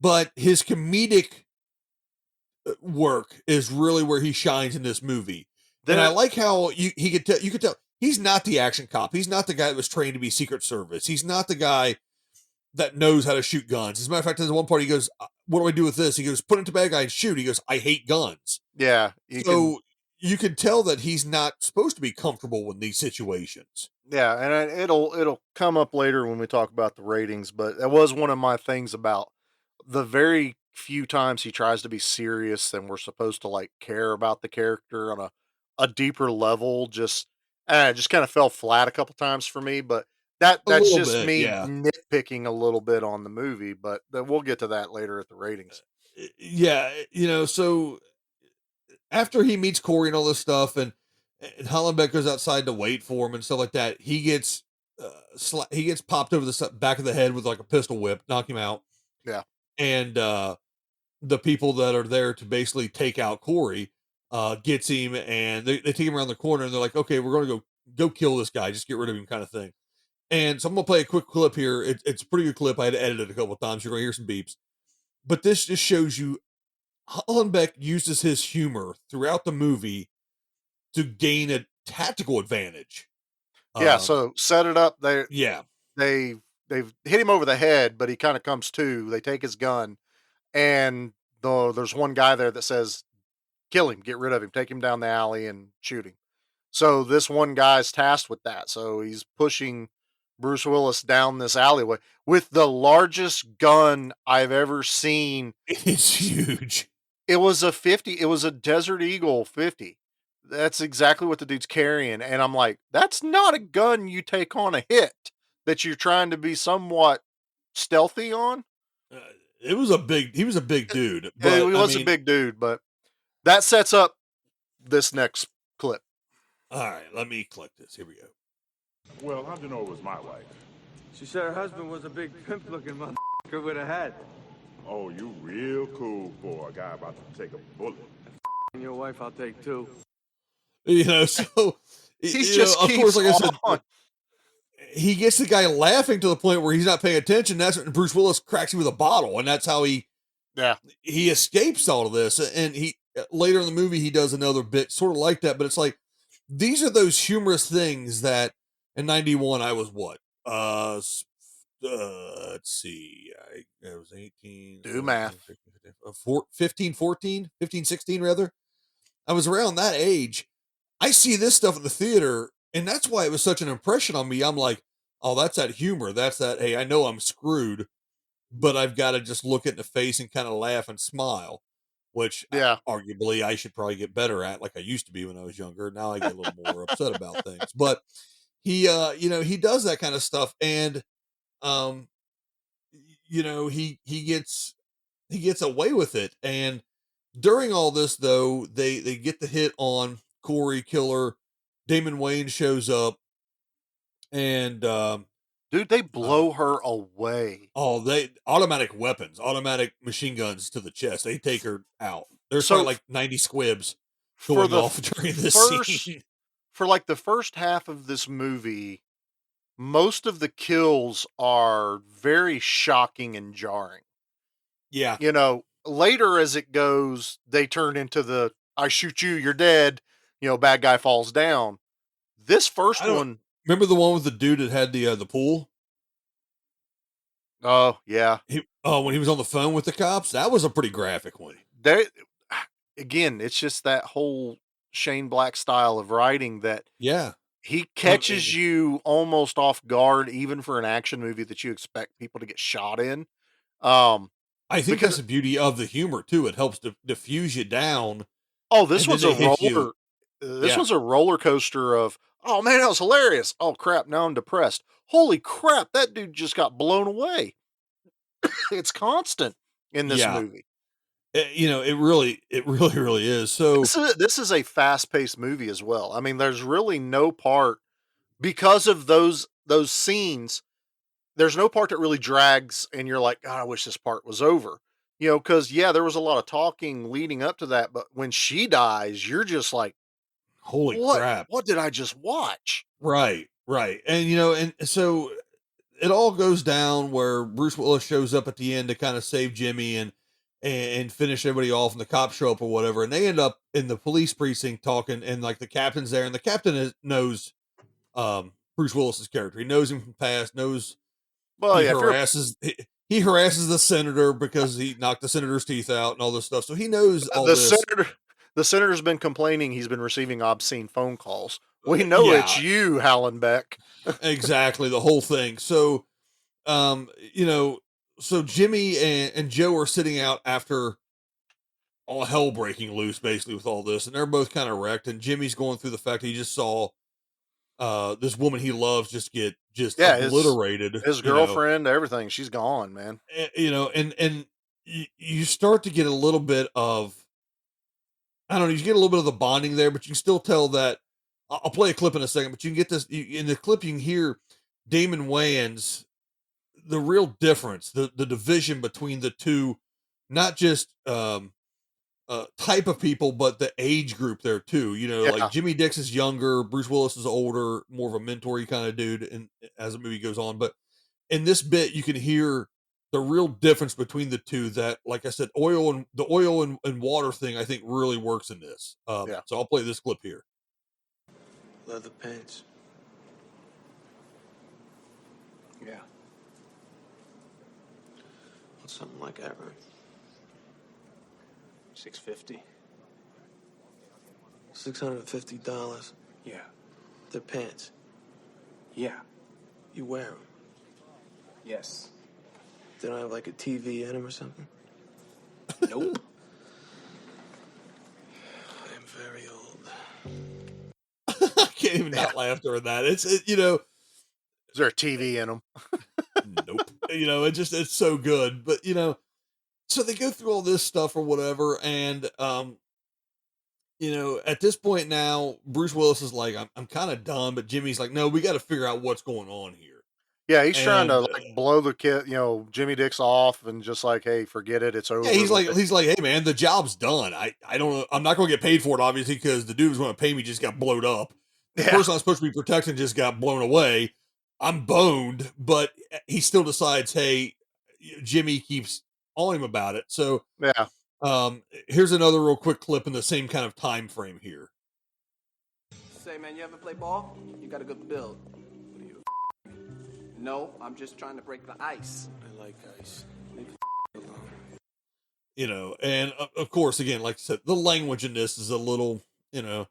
But his comedic work is really where he shines in this movie. And I There like how you could tell he's not the action cop. He's not the guy that was trained to be Secret Service. He's not the guy that knows how to shoot guns. As a matter of fact, there's one part he goes, "What do I do with this?" He goes, "Put it into bad guy and shoot." He goes, "I hate guns." yeah, you can So you can tell that he's not supposed to be comfortable in these situations. yeah, and it'll come up later when we talk about the ratings, but that was one of my things about the very few times he tries to be serious and we're supposed to like care about the character on a deeper level. Just kind of fell flat a couple times for me, but A that's little just bit, me yeah. nitpicking a little bit on the movie. But we'll get to that later at the ratings. Yeah, so after he meets Corey and all this stuff, and Hollenbeck goes outside to wait for him and stuff like that, he gets popped over the back of the head with like a pistol whip, knock him out, Yeah, and the people that are there to basically take out Corey gets him, and they take him around the corner, and they're like, "Okay, we're going to go kill this guy, just get rid of him," kind of thing. And so I'm gonna play a quick clip here. It's a pretty good clip. I had to edit it a couple of times. You're gonna hear some beeps, but this just shows you Hollenbeck uses his humor throughout the movie to gain a tactical advantage. yeah. Um, So set it up. yeah, They they've hit him over the head, but he kind of comes to. They take his gun, and there's one guy there that says, "Kill him, get rid of him, take him down the alley and shoot him." So this one guy's tasked with that. So he's pushing Bruce Willis down this alleyway with the largest gun I've ever seen. it's huge. It was a 50, it was a Desert Eagle 50. That's exactly what the dude's carrying. And I'm like, that's not a gun you take on a hit that you're trying to be somewhat stealthy on. Uh, he was a big dude, He but I was a mean, big dude, but that sets up this next clip. all right, let me click this. Here we go. Well, how'd you know it was my wife? She said her husband was a big pimp-looking motherfucker with a hat. Oh, you real cool for a guy about to take a bullet. And your wife I'll take too. So He just of course, keeps like I said, on. he gets the guy laughing to the point where he's not paying attention. That's when Bruce Willis cracks him with a bottle, and that's how Yeah. he escapes all of this. And he later in the movie he does another bit sort of like that, but it's like these are those humorous things that in 91 I was what? Let's see. I was 18, Do math. 15, 14, 15, 16 rather. I was around that age. I see this stuff in the theater, and that's why it was such an impression on me. I'm like, oh, that's that humor. That's that, hey, I know I'm screwed, but I've got to just look it in the face and kind of laugh and smile, which Yeah. arguably I should probably get better at, like I used to be when I was younger. Now I get a little more upset about things. But he, he does that kind of stuff, and um, he gets away with it. And during all this, though, they get the hit on Corey Killer. Damon Wayne shows up, and Dude, they blow her away. oh, they automatic weapons, automatic machine guns to the chest. They take her out. There's So probably like 90 squibs for going the off during this first, scene. for like the first half of this movie, most of the kills are very shocking and jarring. Yeah, You know, later as it goes, they turn into the I shoot you, you're dead, bad guy falls down. This first I don't one, remember the one with the dude that had the pool. oh yeah. When he was on the phone with the cops, that was a pretty graphic one. They again, it's just that whole Shane Black style of writing that Yeah, he catches you almost off guard, even for an action movie that you expect people to get shot in. Um, I think that's because the beauty of the humor too. It helps to diffuse you down, oh, this and then was a they hit you. roller. This Yeah, was a roller coaster of oh man, that was hilarious. Oh crap, now I'm depressed. Holy crap, that dude just got blown away. It's constant in this yeah. movie. It really is. So This is a fast paced movie as well. I mean, there's really no part because of those scenes. There's no part that really drags, and you're like, God, I wish this part was over. Because yeah, there was a lot of talking leading up to that, but when she dies, you're just like, holy what? crap! What did I just watch? Right, right, and and so it all goes down where Bruce Willis shows up at the end to kind of save Jimmy and finish everybody off, and the cops show up or whatever, and they end up in the police precinct talking, and like the captain's there, and the captain knows Bruce Willis's character. He knows him from past, knows Well, he yeah, if you're he harasses the senator because he knocked the senator's teeth out and all this stuff. So he knows all the this. senator, the senator's been complaining he's been receiving obscene phone calls. We know it's Yeah, you, Hallenbeck. exactly, the whole thing. So um, you know, so Jimmy and Joe are sitting out after all hell breaking loose, basically with all this, and they're both kind of wrecked. And Jimmy's going through the fact that he just saw this woman he loves just get just Yeah, his obliterated. his girlfriend, everything, she's gone, man. And you start to get a little bit of, I don't know, you get a little bit of the bonding there, but you can still tell that. I'll play a clip in a second, but you can get this in the clip. You can hear Damon Wayans, the real difference, the division between the two, not just type of people, but the age group there too. Like Yeah, Jimmy Dix is younger, Bruce Willis is older, more of a mentory kind of dude, and as the movie goes on. But in this bit, you can hear the real difference between the two. That, like I said, the oil and water thing, I think really works in this. yeah. So I'll play this clip here. Leather pants. Yeah. What's something like that, right? 650. $650. Yeah. They're pants. Yeah. You wear them. Yes. They don't have like a TV in them or something? Nope. I am very old. I can't even not laugh during that. Is there a TV in them? Nope. It's so good. But so they go through all this stuff or whatever, and at this point now, Bruce Willis is like, I'm kind of done, but Jimmy's like, no, we got to figure out what's going on here. Yeah, he's trying to And like blow the kid, Jimmy Dix off, and just like, hey, forget it, it's over. yeah, he's like, hey man, the job's done. I don't know, I'm not going to get paid for it, obviously, because the dude who's going to pay me just got blowed up. The Yeah. person I'm supposed to be protecting just got blown away. I'm boned, but he still decides, hey, Jimmy keeps on him about it. So Yeah. here's another real quick clip in the same kind of time frame here. Say, man, you ever play ball? You got a good build. What are you, No, I'm just trying to break the ice. I like ice. Leave alone. and of course, again, like I said, the language in this is a little, you know,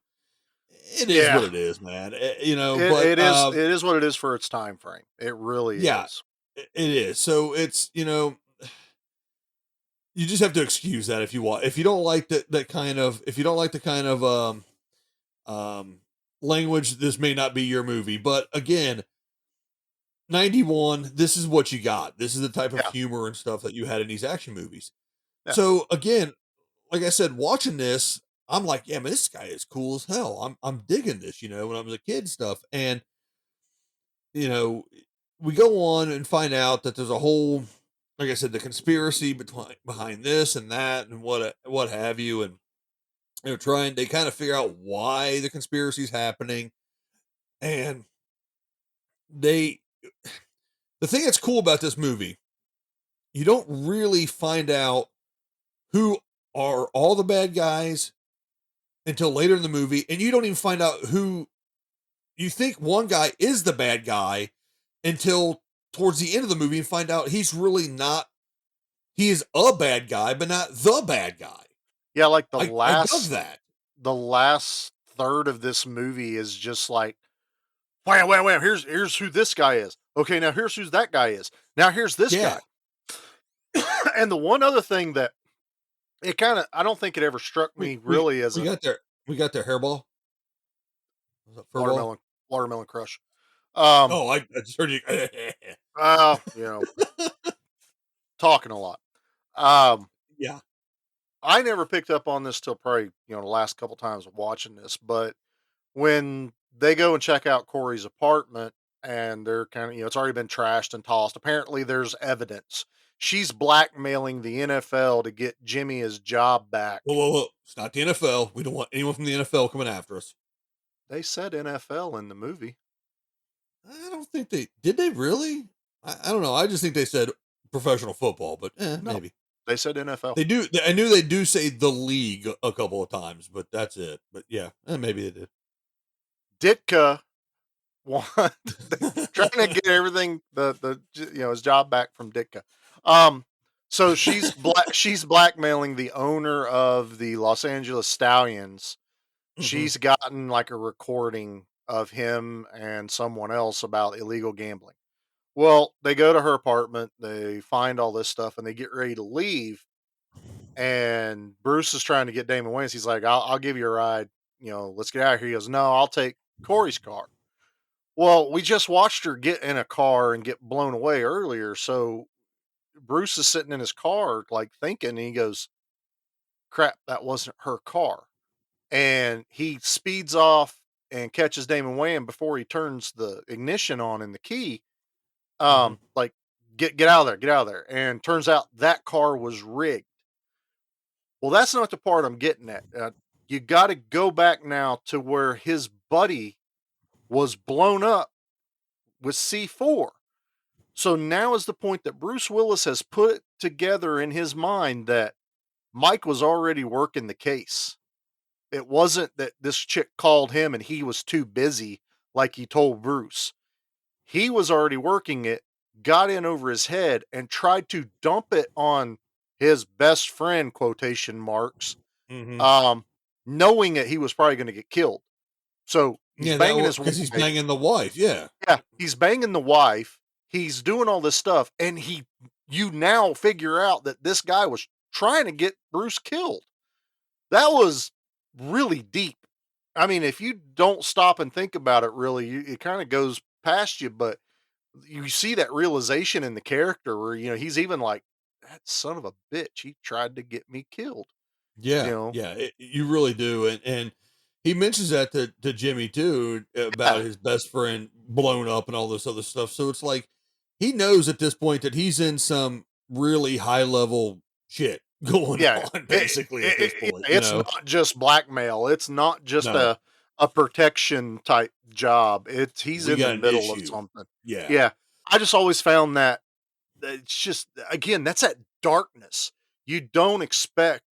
it is what Yeah. it is, man. You know, It but it is it is what it is for its time frame. It really yeah, is. it is. So it's, you just have to excuse that if you want. If you don't like that kind of, if you don't like the kind of um language, this may not be your movie. But again, 91, this is what you got. This is the type of Yeah, humor and stuff that you had in these action movies. yeah. So again, like I said, watching this, I'm like, yeah, man, this guy is cool as hell. I'm digging this, when I was a kid and stuff. And you know, we go on and find out that there's a whole, like I said, the conspiracy between behind this and that and what have you, and they kind of figure out why the conspiracy is happening, and they, the thing that's cool about this movie, you don't really find out who are all the bad guys until later in the movie, and you don't even find out who you think one guy is the bad guy until towards the end of the movie and find out he's really not. He is a bad guy, but not the bad guy. Yeah, like I dug that. the last third of this movie is just like, wham, wham, wham. Here's who this guy is. Okay, now here's who that guy is. Now here's this Yeah, guy. And the one other thing that it kind of, I don't think it ever struck we me we really as we a got their hairball. Was that fur ball? watermelon crush. Um, Oh, I just heard you. you know, talking a lot. Um, Yeah. I never picked up on this till probably, the last couple times of watching this, but when they go and check out Corey's apartment and they're kind of, it's already been trashed and tossed. Apparently there's evidence. She's blackmailing the NFL to get Jimmy his job back. Whoa, whoa, whoa! It's not the NFL. We don't want anyone from the NFL coming after us. They said NFL in the movie. I don't think they did. They really? I don't know. I just think they said professional football, but No, maybe they said NFL. they do. I knew they do say the league a couple of times, but that's it. But yeah, maybe they did. Ditka want trying to get everything his job back from Ditka. So she's blackmailing the owner of the Los Angeles Stallions. Mhm. She's gotten like a recording of him and someone else about illegal gambling. Well, they go to her apartment, they find all this stuff, and they get ready to leave. And Bruce is trying to get Damon Wayans. He's like, I'll give you a ride. Let's get out of here. He goes, no, I'll take Corey's car. Well, we just watched her get in a car and get blown away earlier. So Bruce is sitting in his car, like thinking, and he goes, crap, that wasn't her car. And he speeds off and catches Damon Wayans before he turns the ignition on in the key. Mhm. Like, get out of there, get out of there. And turns out that car was rigged. Well, that's not the part I'm getting at. You got to go back now to where his buddy was blown up with C4. So now is the point that Bruce Willis has put together in his mind that Mike was already working the case. It wasn't that this chick called him and he was too busy, like he told Bruce. He was already working it, got in over his head, and tried to dump it on his best friend, quotation marks, Mhm. um, knowing that he was probably going to get killed. So he's Yeah, that banging was his because he's wife. banging the wife. Yeah. Yeah, he's banging the wife. He's doing all this stuff, and you now figure out that this guy was trying to get Bruce killed. That was really deep. I mean, if you don't stop and think about it, really, it kind of goes past you. But you see that realization in the character where he's even like, "That son of a bitch, he tried to get me killed." You Yeah, know? yeah, you really do, and he mentions that to Jimmy too about Yeah, his best friend blown up and all this other stuff. So it's like he knows at this point that he's in some really high level shit going yeah. on, basically at this point. It's not just blackmail. It's not just No, a protection type job. He's we in the got an middle of issue. something. Yeah, Yeah, I just always found that it's just, again, that's that darkness. You don't expect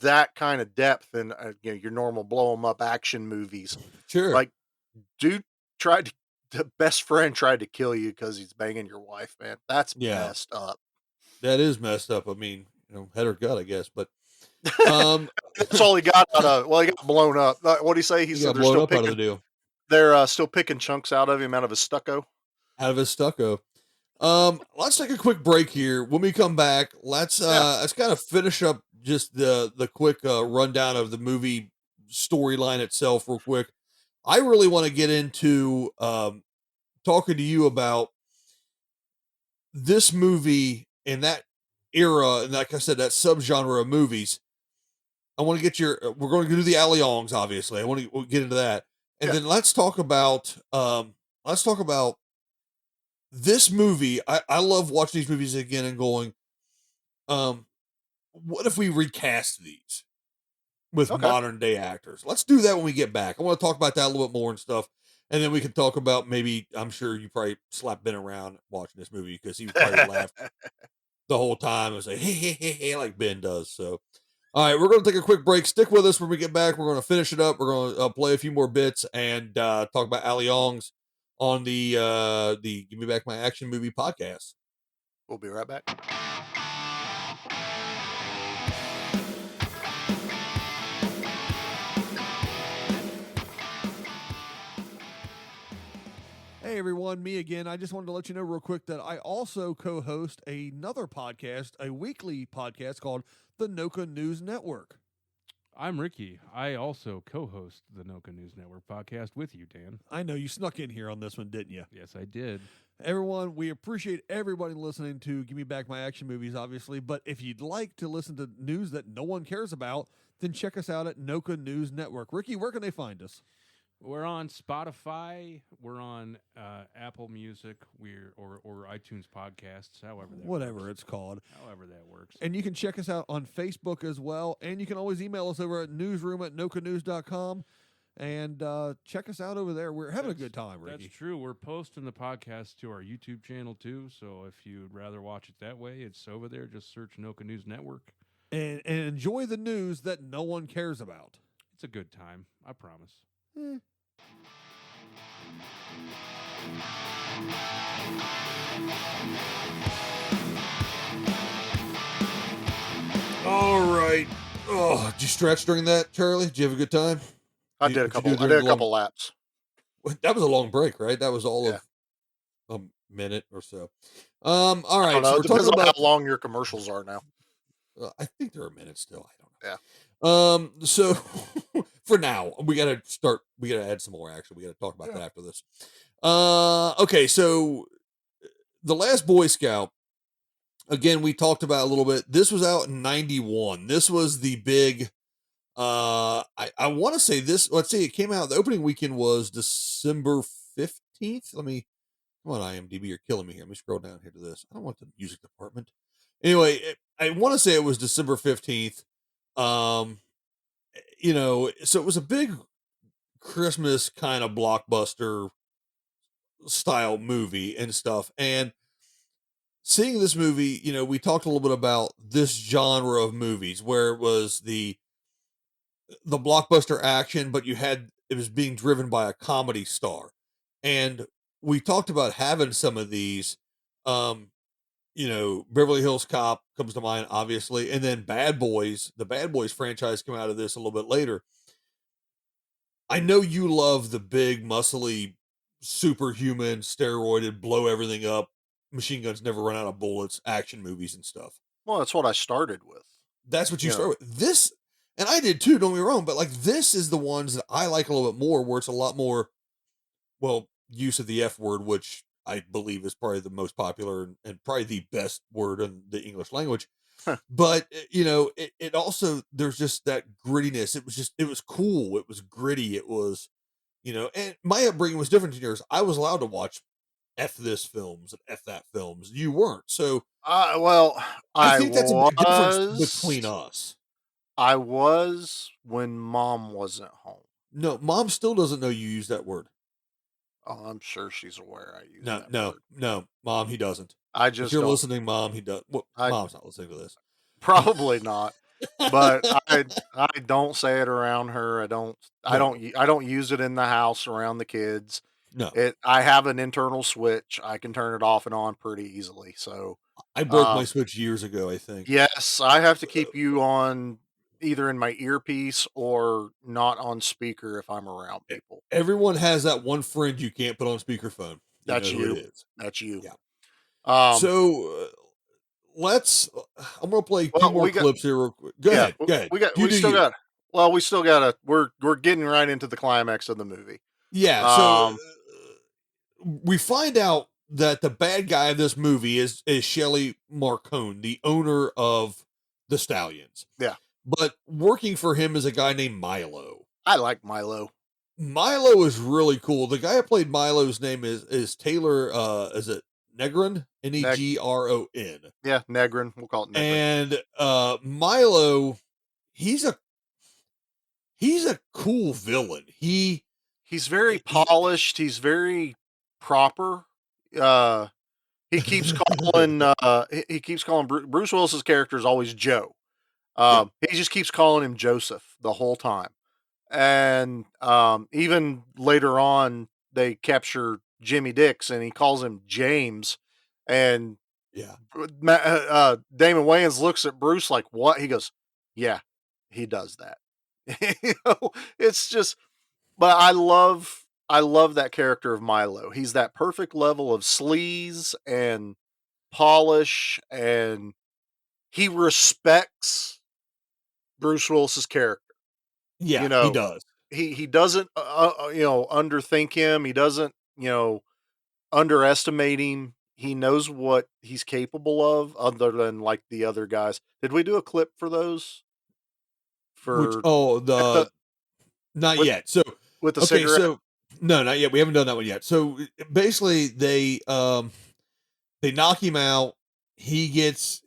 that kind of depth in your normal blow 'em up action movies. sure. Like, dude tried to, the best friend tried to kill you because he's banging your wife, man. That's Yeah, messed up. that is messed up. I mean, head or gut, I guess. But That's all he got out of. Well, he got blown up. What did he say? He he said got they're blown still up out of the picking. deal, They're still picking chunks out of him, out of his stucco. out of his stucco. Let's take a quick break here. When we come back, let's kind of finish up just the quick rundown of the movie storyline itself, real quick. I really want to get into talking to you about this movie and that era, and like I said, that subgenre of movies. I want to get your. We're going to do the Alliangs, obviously. I want to get into that, and Yeah. then let's talk about this movie. I love watching these movies again and going, what if we recast these with Okay. modern day actors? Let's do that when we get back. I want to talk about that a little bit more and stuff. And then we can talk about maybe, I'm sure you probably slapped Ben around watching this movie because he probably laughed the whole time and say, hey, like Ben does. So, all right, we're going to take a quick break. Stick with us when we get back. We're going to finish it up. We're going to play a few more bits and talk about Ali Ong's on the Give Me Back My Action Movie podcast. We'll be right back. Hey everyone, me again. I just wanted to let you know real quick that I also co-host another podcast, a weekly podcast called the Noka News Network. I'm Ricky. I also co-host the Noka News Network podcast with you, Dan. I know you snuck in here on this one, didn't you? Yes, I did. Everyone, we appreciate everybody listening to Give Me Back My Action Movies, obviously. But if you'd like to listen to news that no one cares about, then check us out at Noka News Network. Ricky, where can they find us? We're on Spotify. We're on Apple Music. Or iTunes Podcasts. Whatever it's called. However that works. And you can check us out on Facebook as well. And you can always email us over at newsroom@nokanews.com. And check us out over there. We're having a good time, Ricky. That's true. We're posting the podcast to our YouTube channel, too. So if you'd rather watch it that way, it's over there. Just search Noka News Network. And enjoy the news that no one cares about. It's a good time. I promise. All right. Oh, did you stretch during that, Charlie? Did you have a good time? I You- did a what'd you couple. do I during did a the couple laps. That was a long break, right? That was all Yeah. of a minute or so. All I right. don't know. So It we're depends talking on about. how long your commercials are now. I think there are minutes still. I don't know. Yeah. So for now, we gotta start. We gotta add some more. Actually, we gotta talk about that after this. Okay. So The Last Boy Scout. Again, we talked about a little bit. This was out in '91. This was the big. I want to say this. Let's see. It came out. The opening weekend was December 15th. Come on, IMDb. You're killing me here. Let me scroll down here to this. I don't want the music department. Anyway, I want to say it was December 15th. So it was a big Christmas kind of blockbuster style movie and stuff. And seeing this movie, we talked a little bit about this genre of movies where it was the blockbuster action, but it was being driven by a comedy star. And we talked about having some of these, Beverly Hills Cop comes to mind, obviously. And then Bad Boys, the Bad Boys franchise came out of this a little bit later. I know you love the big, muscly, superhuman, steroided, blow everything up, machine guns never run out of bullets, action movies and stuff. Well, that's what I started with. That's what you Yeah. start with. This, and I did too, don't get me wrong, but like this is the ones that I like a little bit more, where it's a lot more, use of the F word, which I believe is probably the most popular and probably the best word in the English language. But it also, there's just that grittiness. It was cool. It was gritty. It was, and my upbringing was different than yours. I was allowed to watch F this films and F that films. You weren't. So Well, I I think that's a big difference was. between us. I was when Mom wasn't home. No, Mom still doesn't know you use that word. Oh, I'm sure she's aware I use No, that no, word. no, Mom, he doesn't. I If just you're don't. listening, Mom, he does. Well, I- Mom's not listening to this. Probably not. But I don't say it around her. I don't use it in the house around the kids. No, I have an internal switch. I can turn it off and on pretty easily. So, I broke my um, Switch years ago, I think. yes, I have to keep you on either in my earpiece or not on speaker if I'm around E people. Everyone has that one friend you can't put on speakerphone. You know That's who it you. is. That's you. Yeah. Um, So, let's I'm gonna play 2 well, more we got clips here real quick. Go yeah, ahead, go ahead. You we do still you. got we still got to we're getting right into the climax of the movie. Yeah, so, Um, we find out that the bad guy of this movie is Shelley Marcone, the owner of the Stallions. yeah, But working for him is a guy named Milo. I like Milo. Milo is really cool. The guy who played Milo's name is Taylor, is it Negron? Neg Negron. Yeah, Negrin. We'll call it Negrin. And Milo, he's a he's a cool villain. He's very He polished. He's very proper. Uh, he keeps calling. He keeps calling Bruce Willis's character is always Joe. yeah, He just keeps calling him Joseph the whole time. And even later on, they capture Jimmy Dix, and he calls him James. And yeah. Damon Wayans looks at Bruce like, "What?" He goes, "Yeah, he does that." It's just, but I love that character of Milo. He's that perfect level of sleaze and polish, and he respects Bruce Willis's character. You Yeah, he know, does. he doesn't underthink him. He doesn't underestimate him. He knows what he's capable of, other than like the other guys. Did we do a clip for those Which for the not with yet. So, the okay, cigarette? so no, not yet. We haven't done that one yet. So basically they knock him out. He gets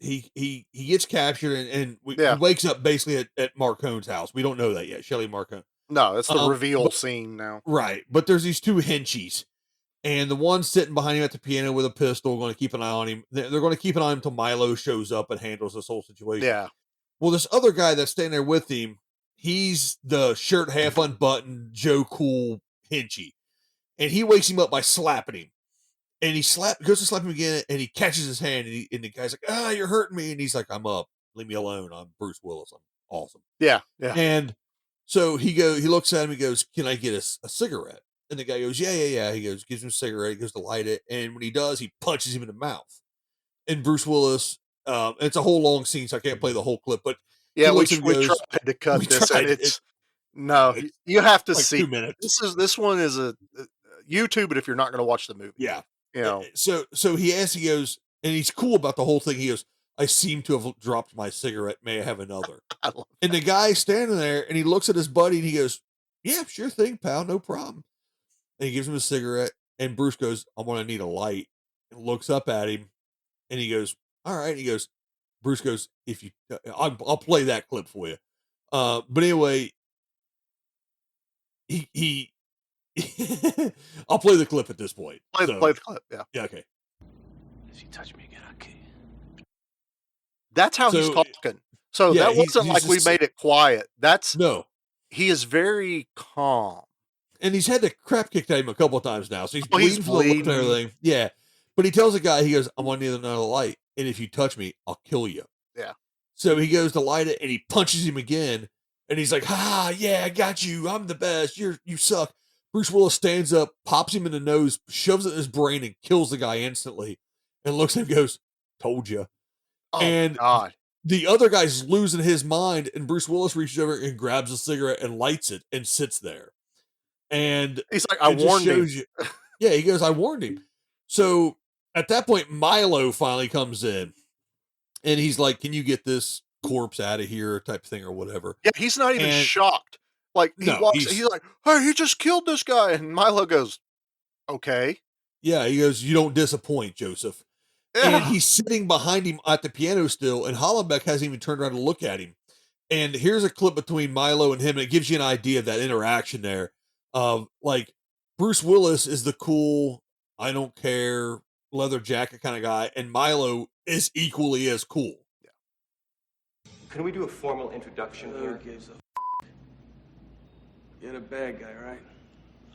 captured and he Yeah, wakes up basically at Marcone's house. We don't know that yet. Shelley Marcone. no, it's the reveal But scene now. right, but there's these two henchies, and the one sitting behind him at the piano with a pistol, going to keep an eye on him. They're going to keep an eye on him until Milo shows up and handles this whole situation. Yeah, Well, this other guy that's standing there with him, he's the shirt half unbuttoned Joe Cool henchy, and he wakes him up by slapping him. And goes to slap him again, and he catches his hand, and the guy's like, "Ah, you're hurting me," and he's like, "I'm up. Leave me alone. I'm Bruce Willis. I'm awesome." yeah, yeah. And so he looks at him, he goes, "Can I get a cigarette?" And the guy goes, "Yeah, yeah, yeah." He goes, gives him a cigarette, he goes to light it, and when he does, he punches him in the mouth. And Bruce Willis, it's a whole long scene, so I can't play the whole clip, but he Yeah, looks at him and we tried goes, to cut "We this, and tried it." it's no, you have to Like see. 2 minutes. This one is a YouTube it if you're not going to watch the movie. Yeah. You know, So he asks, he goes, and he's cool about the whole thing. He goes, "I seem to have dropped my cigarette. May I have another?" I love And the guy's standing there and he looks at his buddy and he goes, "Yeah, sure thing, pal, no problem." And he gives him a cigarette. And Bruce goes, "I'm going to need a light." And looks up at him and he goes, "All right." He goes, Bruce goes, "If you, I'll play that clip for you." But anyway, he I'll play the clip at this point. play So, the clip. Yeah, yeah, okay. If you touch me again, I'll kill you. that's how he's So, talking. So yeah, that wasn't he's like we just, made it quiet. That's no. he is very calm. And he's had the crap kicked at him a couple of times now. So he's Oh, he's bleeding from the lip and bleeding. everything. Yeah. But he tells the guy, he goes, "I'm going to need another light. And if you touch me, I'll kill you." Yeah. So he goes to light it and he punches him again. And he's like, "Ha, yeah, I got you. I'm the best. You suck." Bruce Willis stands up, pops him in the nose, shoves it in his brain, and kills the guy instantly. And looks at him and goes, "Told you." Oh And God. the other guy's losing his mind. And Bruce Willis reaches over and grabs a cigarette and lights it and sits there. And He's like, I it just warned him. shows you. Yeah, he goes, "I warned him." So at that point, Milo finally comes in and he's like, "Can you get this corpse out of here?" type thing or whatever. Yeah, he's not even And shocked. Like he no, walks, he's like, "Hey, he just killed this guy," and Milo goes, "Okay." yeah, he goes, "You don't disappoint, Joseph." And Yeah. he's sitting behind him at the piano still, and Hollenbeck hasn't even turned around to look at him. And here's a clip between Milo and him, and it gives you an idea of that interaction there. Of like, Bruce Willis is the cool, I don't care, leather jacket kind of guy, and Milo is equally as cool. Can we do a formal introduction Who here? gives a You're the bad guy, right?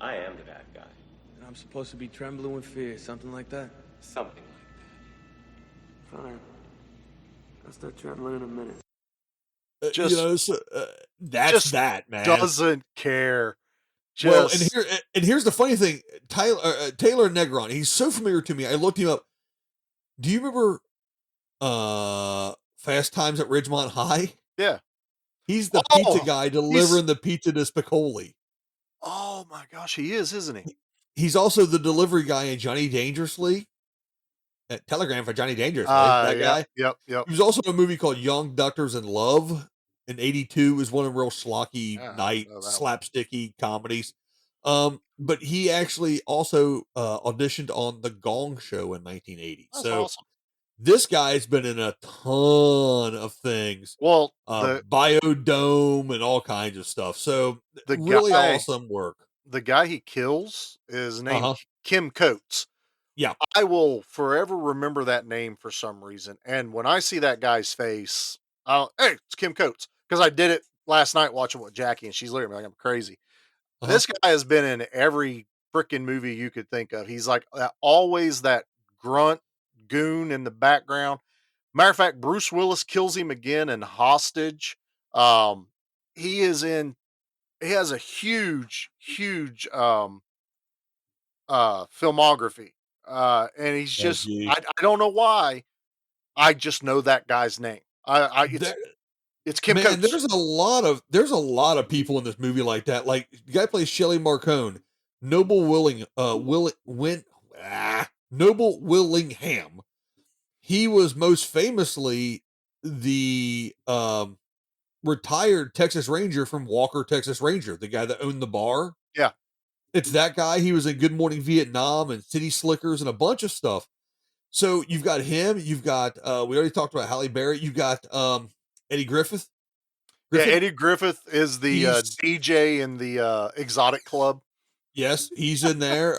I am the bad guy. And I'm supposed to be trembling with fear, something like that? Something like Fine. I'll start trembling in a minute. You Just- know, so, that's just that, man. Doesn't care. Well, Just, and here's the funny thing, Taylor Negron. He's so familiar to me. I looked him up. Do you remember Fast Times at Ridgemont High? yeah. He's the pizza Oh, guy delivering the pizza to Spicoli. Oh my gosh, he is, isn't he? He's also the delivery guy in Johnny Dangerously. Telegram for Johnny Dangerously. That guy. Yep. He was also in a movie called Young Doctors in Love in '82. Was one of the real schlocky Yeah, I night know that one. slapsticky comedies. But he actually also auditioned on The Gong Show in 1980. That's so awesome. this guy's been in a ton of things. Well, the Biodome and all kinds of stuff. So The really guy- awesome work. the guy he kills is named Uh-huh. Kim Coates. Yeah. I will forever remember that name for some reason. And when I see that guy's face, hey, it's Kim Coates. Because I did it last night watching with Jackie, and she's looking at me like I'm crazy. Uh-huh. This guy has been in every freaking movie you could think of. He's like always that grunt goon in the background. Matter of fact, Bruce Willis kills him again in Hostage. He has a huge filmography. And he's just, gee. I don't know why. I just know that guy's name. There- It's Kim Man, Coates. there's a lot of people in this movie like that. Like the guy plays Shelley Marcone, Noble Noble Willingham. He was most famously the retired Texas Ranger from Walker, Texas Ranger, the guy that owned the bar. Yeah. It's that guy. He was in Good Morning Vietnam and City Slickers and a bunch of stuff. So you've got him. You've got we already talked about Halle Berry. You've got Eddie Griffith. Yeah, Eddie Griffith is the He's- DJ in the exotic club. Yes, he's in there.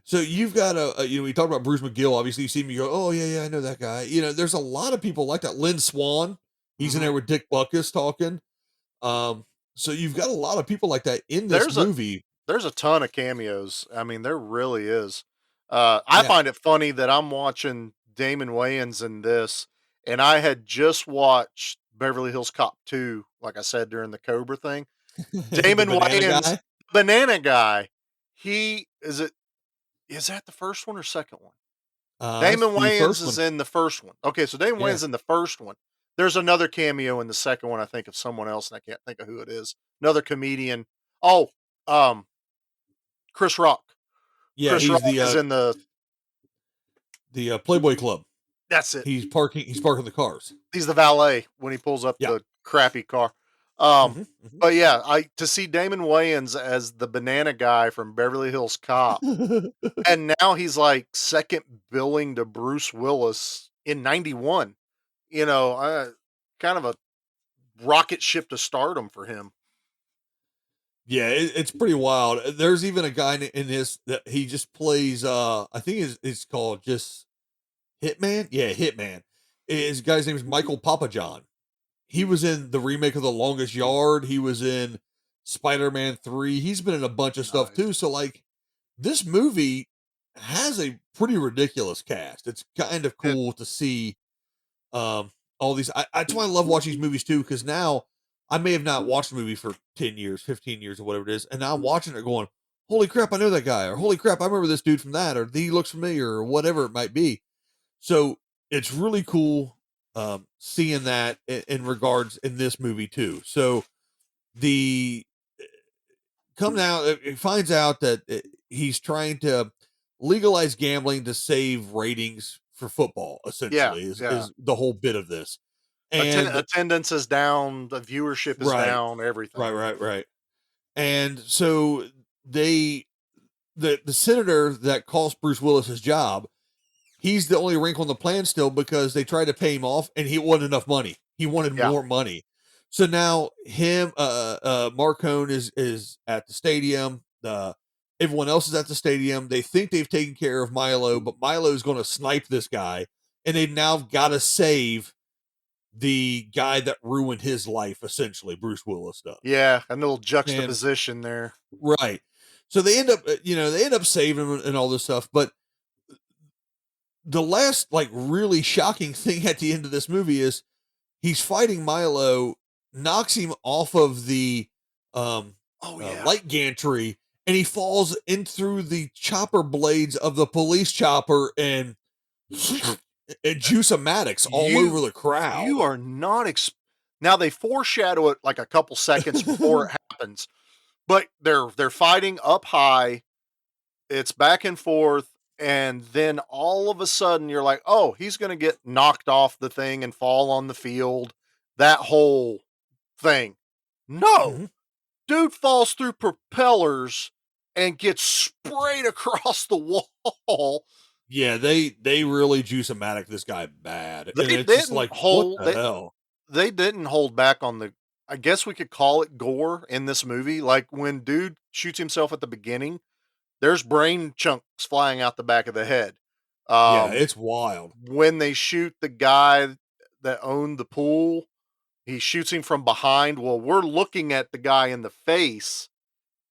So you've got we talked about Bruce McGill. Obviously, you see me go, oh yeah, I know that guy. You know, there's a lot of people like that. Lynn Swan, he's in there with Dick Buckus talking. So you've got a lot of people like that in this movie. There's a ton of cameos. I mean, there really is. I Yeah. find it funny that I'm watching Damon Wayans in this, and I had just watched Beverly Hills Cop 2, like I said during the Cobra thing. Damon The banana Wayans, guy? banana guy. Is that the first one or second one? Damon That's the Wayans first is one. in the first one. Okay, so Damon Yeah. Wayans in the first one. There's another cameo in the second one, I think, of someone else, and I can't think of who it is. Another comedian. Oh, Chris Rock. Yeah, Chris he's Rock is in the. the Playboy Club. That's it. He's parking the cars. He's the valet when he pulls up Yeah. the crappy car. Mhm. But yeah, to see Damon Wayans as the banana guy from Beverly Hills Cop, and now he's like second billing to Bruce Willis in '91. You know, kind of a rocket ship to stardom for him. Yeah, it's pretty wild. There's even a guy in this that he just plays. I think it's called just Hitman. Yeah, Hitman. His guy's name is Michael Papajohn. He was in the remake of The Longest Yard. He was in Spider-Man 3. He's been in a bunch of stuff Nice. too. So like, this movie has a pretty ridiculous cast. It's kind of cool to see all these. That's why I love watching these movies too, because now I may have not watched a movie for 10 years, 15 years, or whatever it is, and now I'm watching it going, holy crap, I know that guy, or holy crap, I remember this dude from that, or he looks familiar, or whatever it might be. So it's really cool seeing that in regards in this movie too. So the comes out, it finds out that he's trying to legalize gambling to save ratings for football, essentially, is the whole bit of this. And Attendance is down, the viewership is Right. down, everything. right. And so the senator that cost Bruce Willis his job, he's the only wrinkle in the plan still, because they tried to pay him off and he wanted enough money. He wanted more money. So now Marcone is at the stadium. Everyone else is at the stadium. They think they've taken care of Milo, but Milo's going to snipe this guy, and they've now got to save the guy that ruined his life, essentially, Bruce Willis does. Yeah, a little juxtaposition there. Right. So they end up, they end up saving him and all this stuff. But the last, like, really shocking thing at the end of this movie is he's fighting Milo, knocks him off of the light gantry, and he falls in through the chopper blades of the police chopper and juice-o-matics all over the crowd. You are not now they foreshadow it like a couple seconds before it happens, but they're fighting up high. It's back and forth, and then all of a sudden you're like, oh, he's gonna get knocked off the thing and fall on the field. That whole thing. No. Mhm. Dude falls through propellers and gets sprayed across the wall. Yeah, they really juice-o-matic this guy bad. They And it's just didn't like, hold what the hell? they didn't hold back on the, I guess we could call it gore in this movie. Like when dude shoots himself at the beginning, there's brain chunks flying out the back of the head. Yeah, it's wild. When they shoot the guy that owned the pool, he shoots him from behind. Well, we're looking at the guy in the face,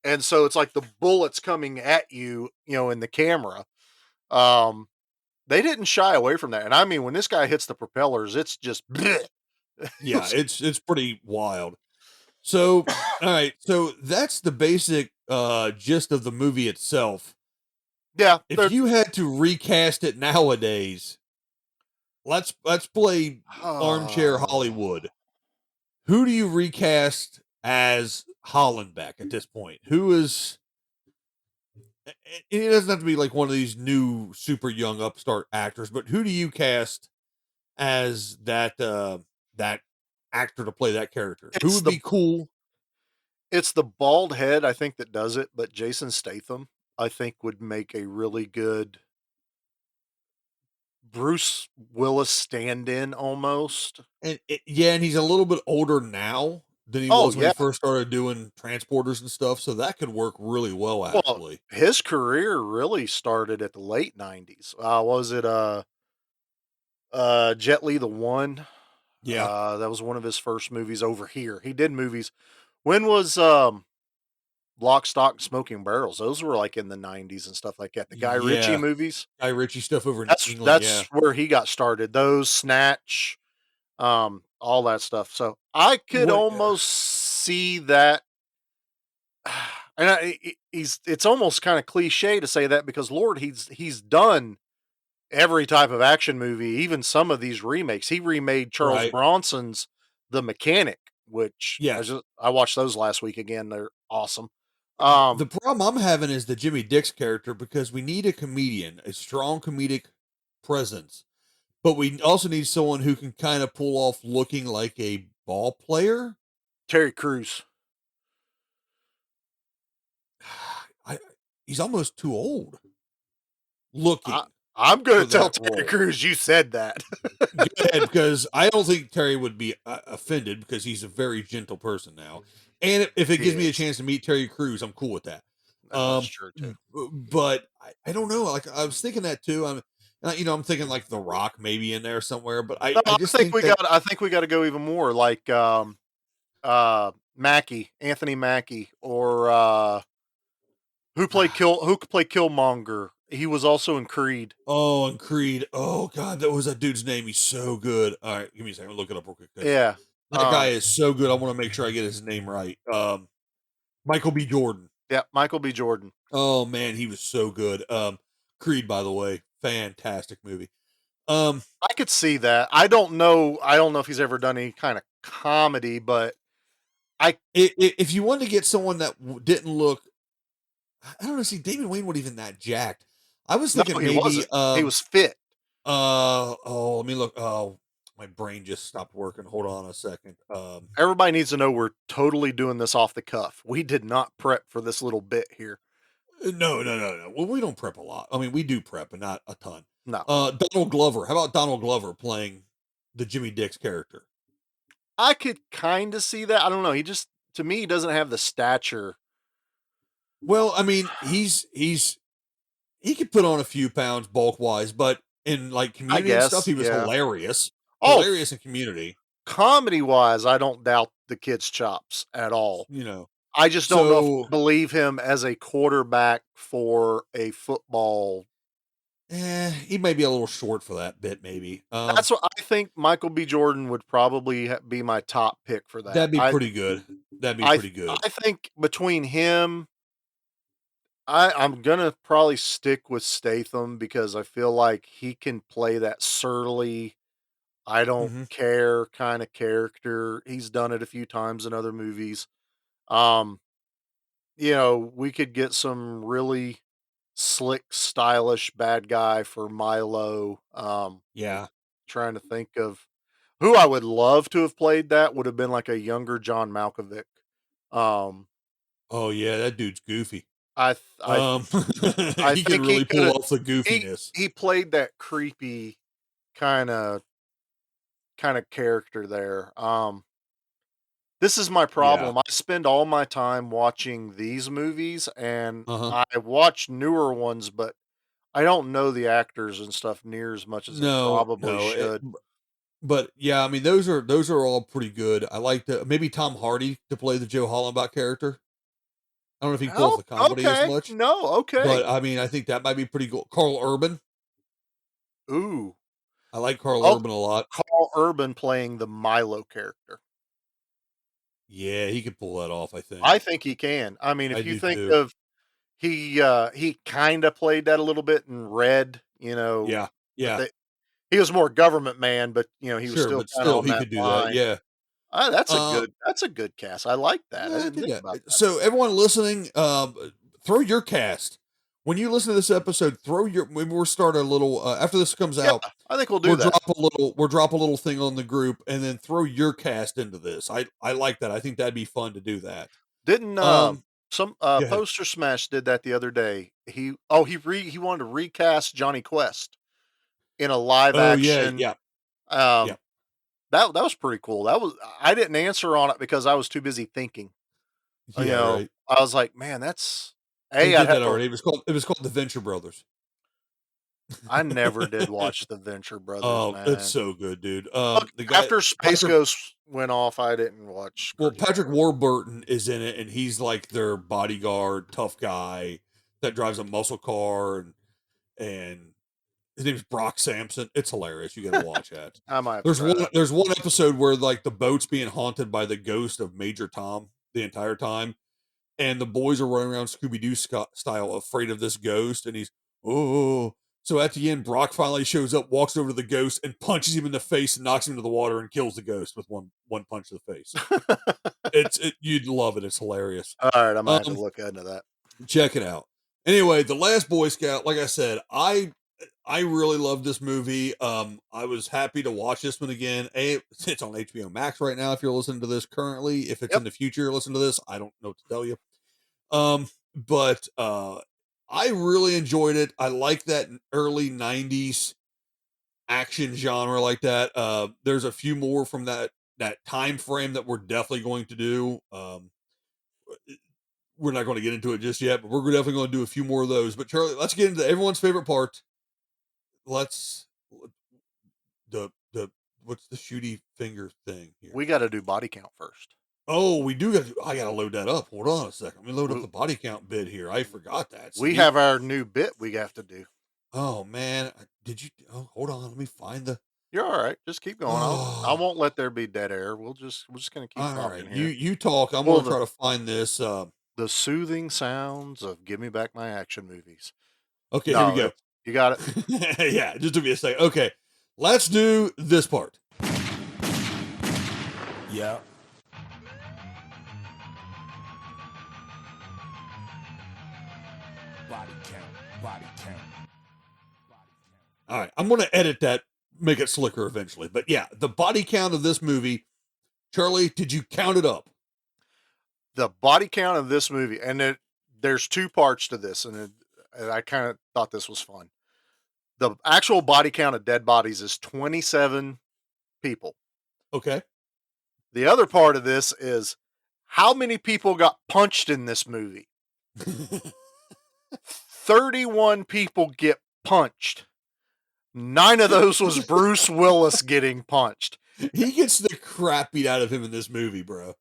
and so it's like the bullets coming at you, in the camera. They didn't shy away from that. And I mean, when this guy hits the propellers, it's just Yeah, it's pretty wild. So, all right, so that's the basic gist of the movie itself. yeah. If you had to recast it nowadays, let's play armchair Hollywood. Who do you recast as Hollenbeck at this point? Who is? It doesn't have to be like one of these new super young upstart actors, but who do you cast as that that actor to play that character? Who would be cool? It's the bald head, I think, that does it, but Jason Statham, I think, would make a really good Bruce Willis stand-in almost. And he's a little bit older now than he Oh, was when yeah. he first started doing transporters and stuff, so that could work really well, actually. Well, his career really started at the late 90s. Was it Jet Li the One? Yeah. That was one of his first movies over here. He did movies. When was Lock, Stock, and Smoking Barrels? Those were like in the 90s and stuff like that. The Guy Ritchie Yeah. movies. Guy Ritchie stuff over in That's England, where he got started. Those Snatch, all that stuff. So I could almost see that. And it's almost kind of cliche to say that because Lord, he's done every type of action movie, even some of these remakes. He remade Charles Right. Bronson's The Mechanic, which Yes. I watched those last week again. They're awesome. The problem I'm having is the Jimmy Dix character because we need a comedian, a strong comedic presence, but we also need someone who can kind of pull off looking like a ball player. Terry Crews. He's almost too old looking. I'm going to for tell that Terry role. Crews you said that. Go ahead, because I don't think Terry would be offended because he's a very gentle person now. And if it He gives me a is. chance to meet Terry Crews, I'm cool with that. That's true too. But I don't know. Like I was thinking that too. I'm thinking like The Rock maybe in there somewhere. But I just think we that, got. I think we got to go even more like Mackie, Anthony Mackie, or who could play Killmonger. He was also in Creed. Oh, and Creed. Oh God, that was that dude's name. He's so good. All right, give me a second. Look it up real quick. Yeah, That guy is so good. I want to make sure I get his name right. Michael B. Jordan. yeah, Michael B. Jordan. Oh man, he was so good. Creed, by the way, fantastic movie. I could see that. I don't know if he's ever done any kind of comedy, but If you wanted to get someone that didn't look, I don't know. See, David Wayne wasn't even that jacked. I was no, thinking he maybe. wasn't. He was fit. Let me look. Oh, my brain just stopped working. Hold on a second. Everybody needs to know we're totally doing this off the cuff. We did not prep for this little bit here. No. Well, we don't prep a lot. I mean, we do prep, but not a ton. No. Donald Glover. How about Donald Glover playing the Jimmy Dix character? I could kind of see that. I don't know. He just, to me, he doesn't have the stature. Well, I mean, he could put on a few pounds bulk wise, but in like Community and stuff, guess, he was yeah. hilarious. Oh, Hilarious in Community. comedy wise, I don't doubt the kid's chops at all. I just don't know if I So, believe him as a quarterback for a football. he may be a little short for that bit, maybe. That's what I think. Michael B. Jordan would probably be my top pick for that. That'd be pretty good. That'd be pretty good. I think between him, I'm gonna probably stick with Statham because I feel like he can play that surly, I don't Mhm. care kind of character. He's done it a few times in other movies. Um, we could get some really slick, stylish bad guy for Milo. Yeah. Trying to think of who I would love to have played that would have been like a younger John Malkovich. Um, Oh, yeah, that dude's goofy. I th- I th- Um, I he can think he really could pull have off the he goofiness. he played that creepy kind of character there. This is my Yeah. problem. I spend all my time watching these movies and Uh-huh. I watch newer ones, but I don't know the actors and stuff near as much as I No, probably no, should. but yeah, I mean those are all pretty good. I like maybe Tom Hardy to play the Joe Hollenbach character. I don't know if he pulls Oh, the comedy as okay. much, No, okay. but I mean I think that might be pretty cool. Carl Urban, Ooh. I like Carl Oh, Urban a lot. Carl Urban playing the Milo character. Yeah, he could pull that off. I think. I think he can. I mean, I if you do think too. of he kinda played that a little bit in Red, Yeah, but yeah, he was more government man, but, he was sure, still but kinda still on he that could do that. line. Yeah. Uh, That's a good cast. I like that. I Yeah, I didn't dig think that. about that. So everyone listening, throw your cast. When you listen to this episode, when we'll start a little after this comes Yeah, out, I think we'll do that. we'll drop a little thing on the group and then throw your cast into this. I like that. I think that'd be fun to do that. Didn't, Um, some, go ahead. Poster Smash did that the other day. He wanted to recast Johnny Quest in a live Oh yeah, action, yeah, yeah. um, that was pretty cool. I didn't answer on it because I was too busy thinking. Yeah, right. I was like, "Man, that's." He I'd did have that to. already. It was called The Venture Brothers. I never did watch the Venture Brothers, Oh, it's man. so good, dude. Look, The guy after Space Patrick Ghost went off, I didn't watch well, Guardians of Patrick the Warburton is in it, and he's like their bodyguard, tough guy that drives a muscle car, and his name's Brock Sampson. It's hilarious. You got to watch that. I might have to try that. There's one episode where like the boat's being haunted by the ghost of Major Tom the entire time, and the boys are running around Scooby Doo style, afraid of this ghost, and he's oh. So at the end, Brock finally shows up, walks over to the ghost, and punches him in the face, and knocks him into the water, and kills the ghost with one punch to the face. You'd love it. It's hilarious. Alright, I might have to Um, look into that. check it out. Anyway, The Last Boy Scout, like I said, I really love this movie. I was happy to watch this one again. It's on HBO Max right now if you're listening to this currently. If it's Yep. in the future, listen to this. I don't know what to tell you. But I really enjoyed it. I like that early 90s action genre like that. There's a few more from that time frame that we're definitely going to do. We're not going to get into it just yet, but we're definitely going to do a few more of those. But Charlie, let's get into everyone's favorite part. Let's the what's the shooty finger thing here? We gotta do body count first. Oh, we do got. I got to load that up. Hold on a second. Let me load up We the body count bid here. I forgot that. we See? have our new bit we have to do. Oh man, did you? Oh, hold on. Let me find the. You're alright, just keep going. I Oh, won't let there be dead air. We're just gonna keep all right. talking You here. you talk. I'm Well, gonna try to find this. the soothing sounds of Give Me Back My Action movies. Okay, here we No, go. you got it. Yeah, just give me a second. Okay, let's do this part. Yeah. Body count. Body count. All right, I'm gonna edit that, make it slicker eventually. But yeah, the body count of this movie. Charlie, did you count it up? The body count of this movie, and there's two parts to this, and I kind of thought this was fun. The actual body count of dead bodies is 27 people. Okay. The other part of this is how many people got punched in this movie. 31 people get punched. 9 of those was Bruce Willis getting punched. He gets the crap beat out of him in this movie, bro.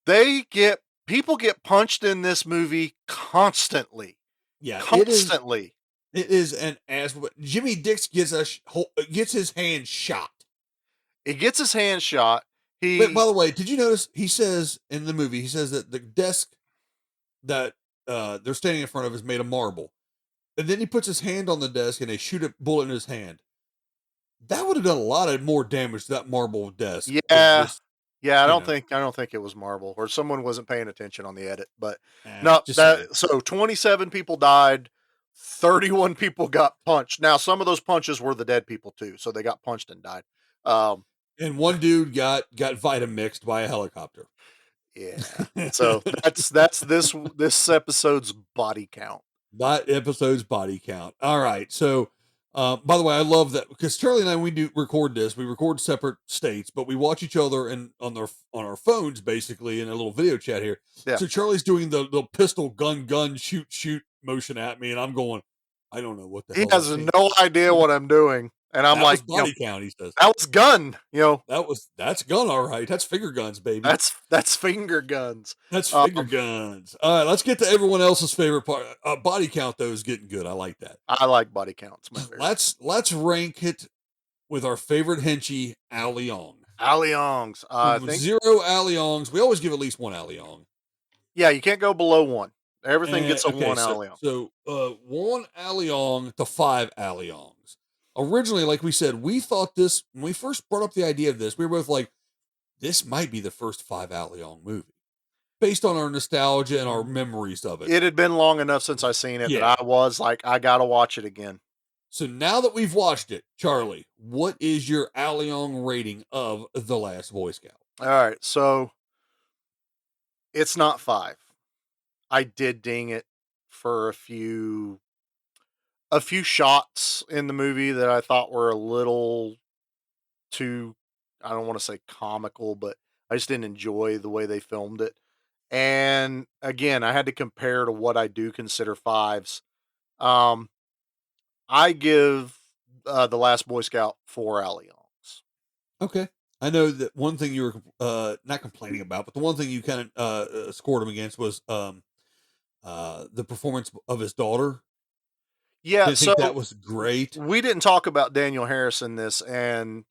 They get people get punched in this movie constantly. Yeah, Constantly. it is an ass. Jimmy Dix gets his hand shot. He gets his hand shot. But by the way, did you notice he says in the movie, he says that the desk that they're standing in front of is made of marble. And then he puts his hand on the desk and they shoot a bullet in his hand. That would have done a lot of more damage to that marble desk. Yeah. Yeah, I you don't know. think it was marble, or someone wasn't paying attention on the edit. But Eh, no, just saying. so 27 people died, 31 people got punched. Now some of those punches were the dead people too, so they got punched and died. And one dude got Vitamixed by a helicopter. Yeah. So that's this episode's body count. That episode's body count. All right. So, by the way, I love that because Charlie and I, we do record this. We record separate states, but we watch each other and on our phones, basically, in a little video chat here. Yeah. So Charlie's doing the pistol gun shoot motion at me, and I'm going, I don't know what the He hell. has no idea what I'm doing, and I'm that like, was body count. He says that was gun. that's gun. All right, that's finger guns, baby. That's finger guns. That's finger guns. All right, let's get to everyone else's favorite part. Body count though is getting good. I like that. I like body counts. My favorite. Let's rank it with our favorite henchie, Al Leong. Al Leongs. I think 0 Al Leongs. We always give at least one Al Leong. Yeah, you can't go below one. Everything gets a one Al Leong. So 1 Al Leong to 5 Al Leongs. Originally, like we said, we thought this when we first brought up the idea of this. We were both like, this might be the first 5 Al Leong movie, based on our nostalgia and our memories of it. It had been long enough since I seen it Yeah. that I was like, I gotta watch it again. So now that we've watched it, Charlie, what is your Al Leong rating of The Last Boy Scout? All right, so it's not 5. I did ding it for a few shots in the movie that I thought were a little too, I don't want to say comical, but I just didn't enjoy the way they filmed it. And again, I had to compare to what I do consider 5s. I give The Last Boy Scout 4 Al Leongs. Okay. I know that one thing you were not complaining about, but the one thing you kind of scored him against was the performance of his daughter. Yeah, I think that was great. We didn't talk about Danielle Harris in this, and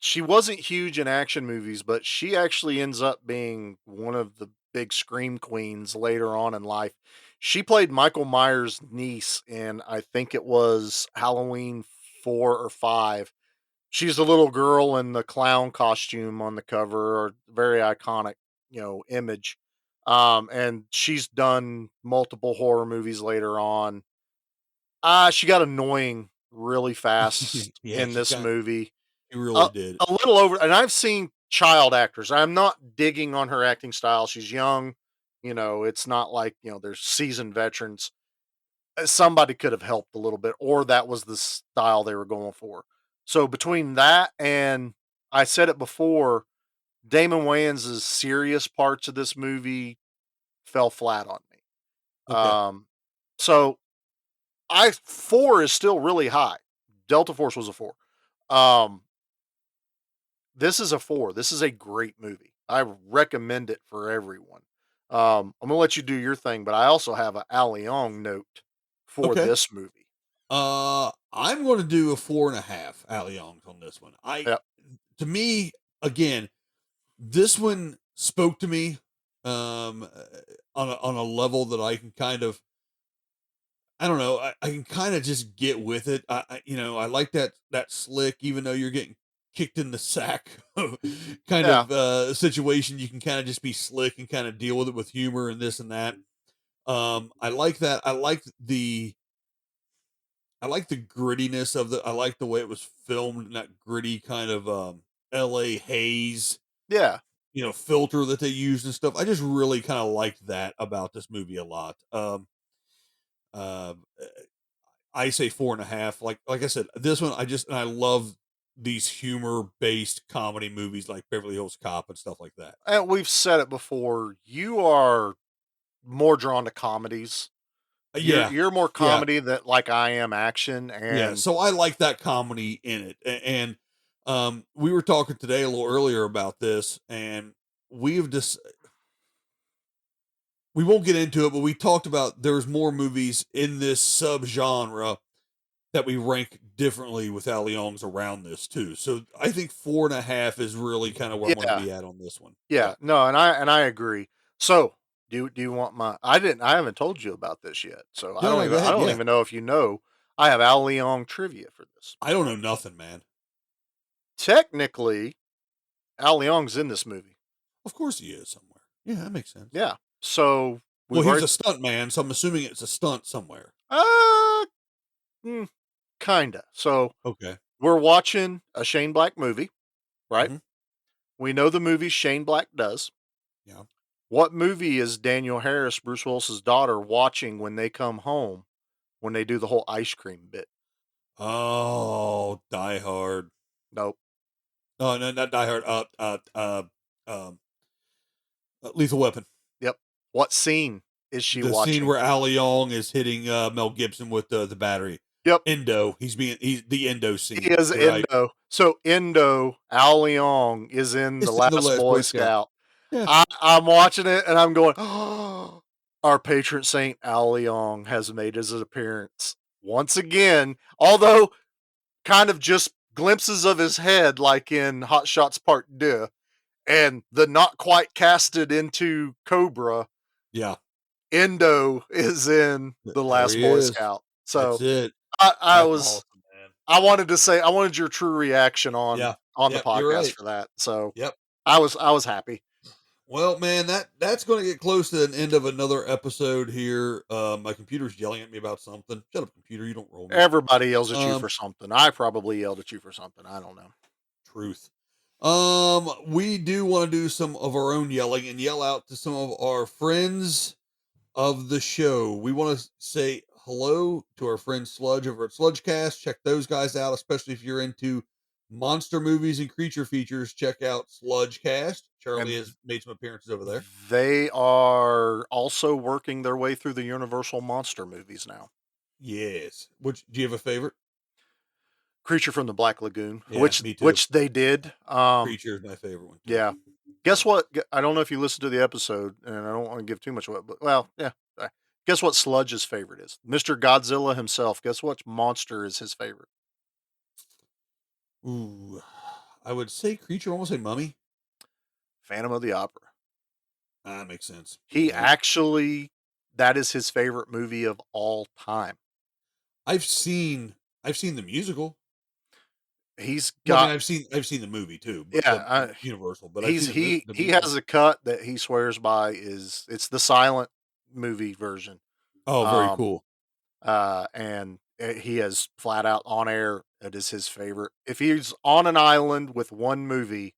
she wasn't huge in action movies, but she actually ends up being one of the big scream queens later on in life. She played Michael Myers' niece in, I think it was Halloween 4 or 5. She's the little girl in the clown costume on the cover, or very iconic, image. And she's done multiple horror movies later on. She got annoying really fast in this movie. She really did. A little over, and I've seen child actors. I'm not digging on her acting style. She's young. It's not like, there's seasoned veterans. Somebody could have helped a little bit, or that was the style they were going for. So between that and, I said it before, Damon Wayans' serious parts of this movie fell flat on me. Okay. So 4 is still really high. Delta Force was a 4. This is a 4. This is a great movie. I recommend it for everyone. I'm gonna let you do your thing, but I also have an Al Leong note for this movie. I'm going to do a 4.5 Al Leongs on this one. To me, again, this one spoke to me on a level that I can kind of, I don't know, I can kind of just get with it. I like that slick, even though you're getting kicked in the sack kind of situation, you can kind of just be slick and kind of deal with it with humor and this and that. I like that. I like the grittiness of I like the way it was filmed in that gritty kind of LA haze. Yeah. Filter that they used and stuff. I just really kind of liked that about this movie a lot. I say 4.5. Like I said, this one I love these humor-based comedy movies like Beverly Hills Cop and stuff like that. And we've said it before, you are more drawn to comedies. You're more comedy that like I am action. And so I like that comedy in it. And we were talking today a little earlier about this, and we've just we won't get into it, but we talked about there's more movies in this subgenre that we rank differently with Al Leong's around this too. So I think 4.5 is really kind of where I'm going to Yeah. be at on this one. Yeah. No, and I agree. So, do you want my I haven't told you about this yet. So No, no, go I ahead. don't Yeah. even know if you know. I have Al Leong trivia for this. I don't know nothing, man. Technically, Al Leong's in this movie. Of course he is somewhere. Yeah, that makes sense. Yeah. So Well, we've he's already a stunt man, so I'm assuming it's a stunt somewhere. mm, kinda. So Okay. we're watching a Shane Black movie, right? Mhm. We know the movies Shane Black does. Yeah. What movie is Daniel Harris, Bruce Willis's daughter, watching when they come home when they do the whole ice cream bit? Oh, Die Hard. Nope. Oh, no, not Die Hard. Lethal Weapon. Yep. What scene is she The watching? scene where Al Leong is hitting Mel Gibson with the battery. Yep. Endo. He's the Endo scene. He is right? Endo. So Endo, Al Leong is in It's The in The Last Last Boy Boy Scout. Scout. Yeah. I'm watching it and I'm going, oh, our patron saint Al Leong has made his appearance once again, although kind of just glimpses of his head like in Hot Shots Part 2 and the not quite casted into Cobra. Yeah. Endo is in The There Last he Boy is. Scout. That's So it. I That's was awesome, man. I wanted your true reaction on Yeah. the Yep, you're podcast right. for that. So Yep. I was happy. Well, man, that's going to get close to an end of another episode here. My computer's yelling at me about something. Shut up, computer! You don't roll me. Everybody yells at you Um, for something. I probably yelled at you for something. I don't know. Truth. We do want to do some of our own yelling and yell out to some of our friends of the show. We want to say hello to our friend Sludge over at Sludgecast. Check those guys out, especially if you're into monster movies and creature features. Check out Sludgecast. Charlie And has made some appearances over there. they are also working their way through the Universal monster movies now. Yes. Which do you have a favorite? Creature from the Black Lagoon, Yeah, me too. which they did. Creature is my favorite one. Too. Yeah. Guess what? I don't know if you listened to the episode, and I don't want to give too much away, but well, yeah. Guess what Sludge's favorite is? Mr. Godzilla himself. Guess what monster is his favorite? Ooh, I would say creature. Almost say mummy. Phantom of the Opera. That makes sense. He Yeah. actually, that is his favorite movie of all time. I've seen the musical. He's Well, I got, mean, I've seen the movie too. But, yeah, Universal. But he the he musical. has a cut that he swears by is it's the silent movie version. Oh, very Um, cool. And he has flat out on air. It is his favorite. If he's on an island with one movie,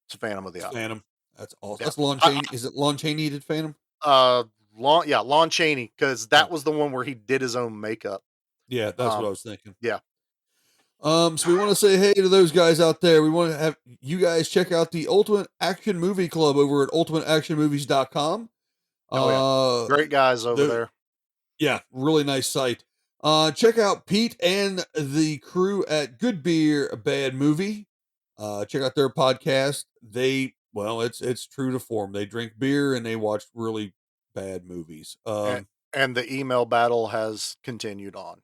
it's Phantom of the Opera. Phantom. That's awesome. Yeah. That's Lon Chaney. Is it Lon Chaney did Phantom? Lon Chaney, because that Yeah. was the one where he did his own makeup. Yeah, that's what I was thinking. Yeah. So we want to say hey to those guys out there. We want to have you guys check out the Ultimate Action Movie Club over at ultimateactionmovies.com. Oh, yeah. Great guys over there. Yeah, really nice site. Check out Pete and the crew at Good Beer Bad Movie. Check out their podcast. It's true to form. They drink beer and they watch really bad movies. And the email battle has continued on.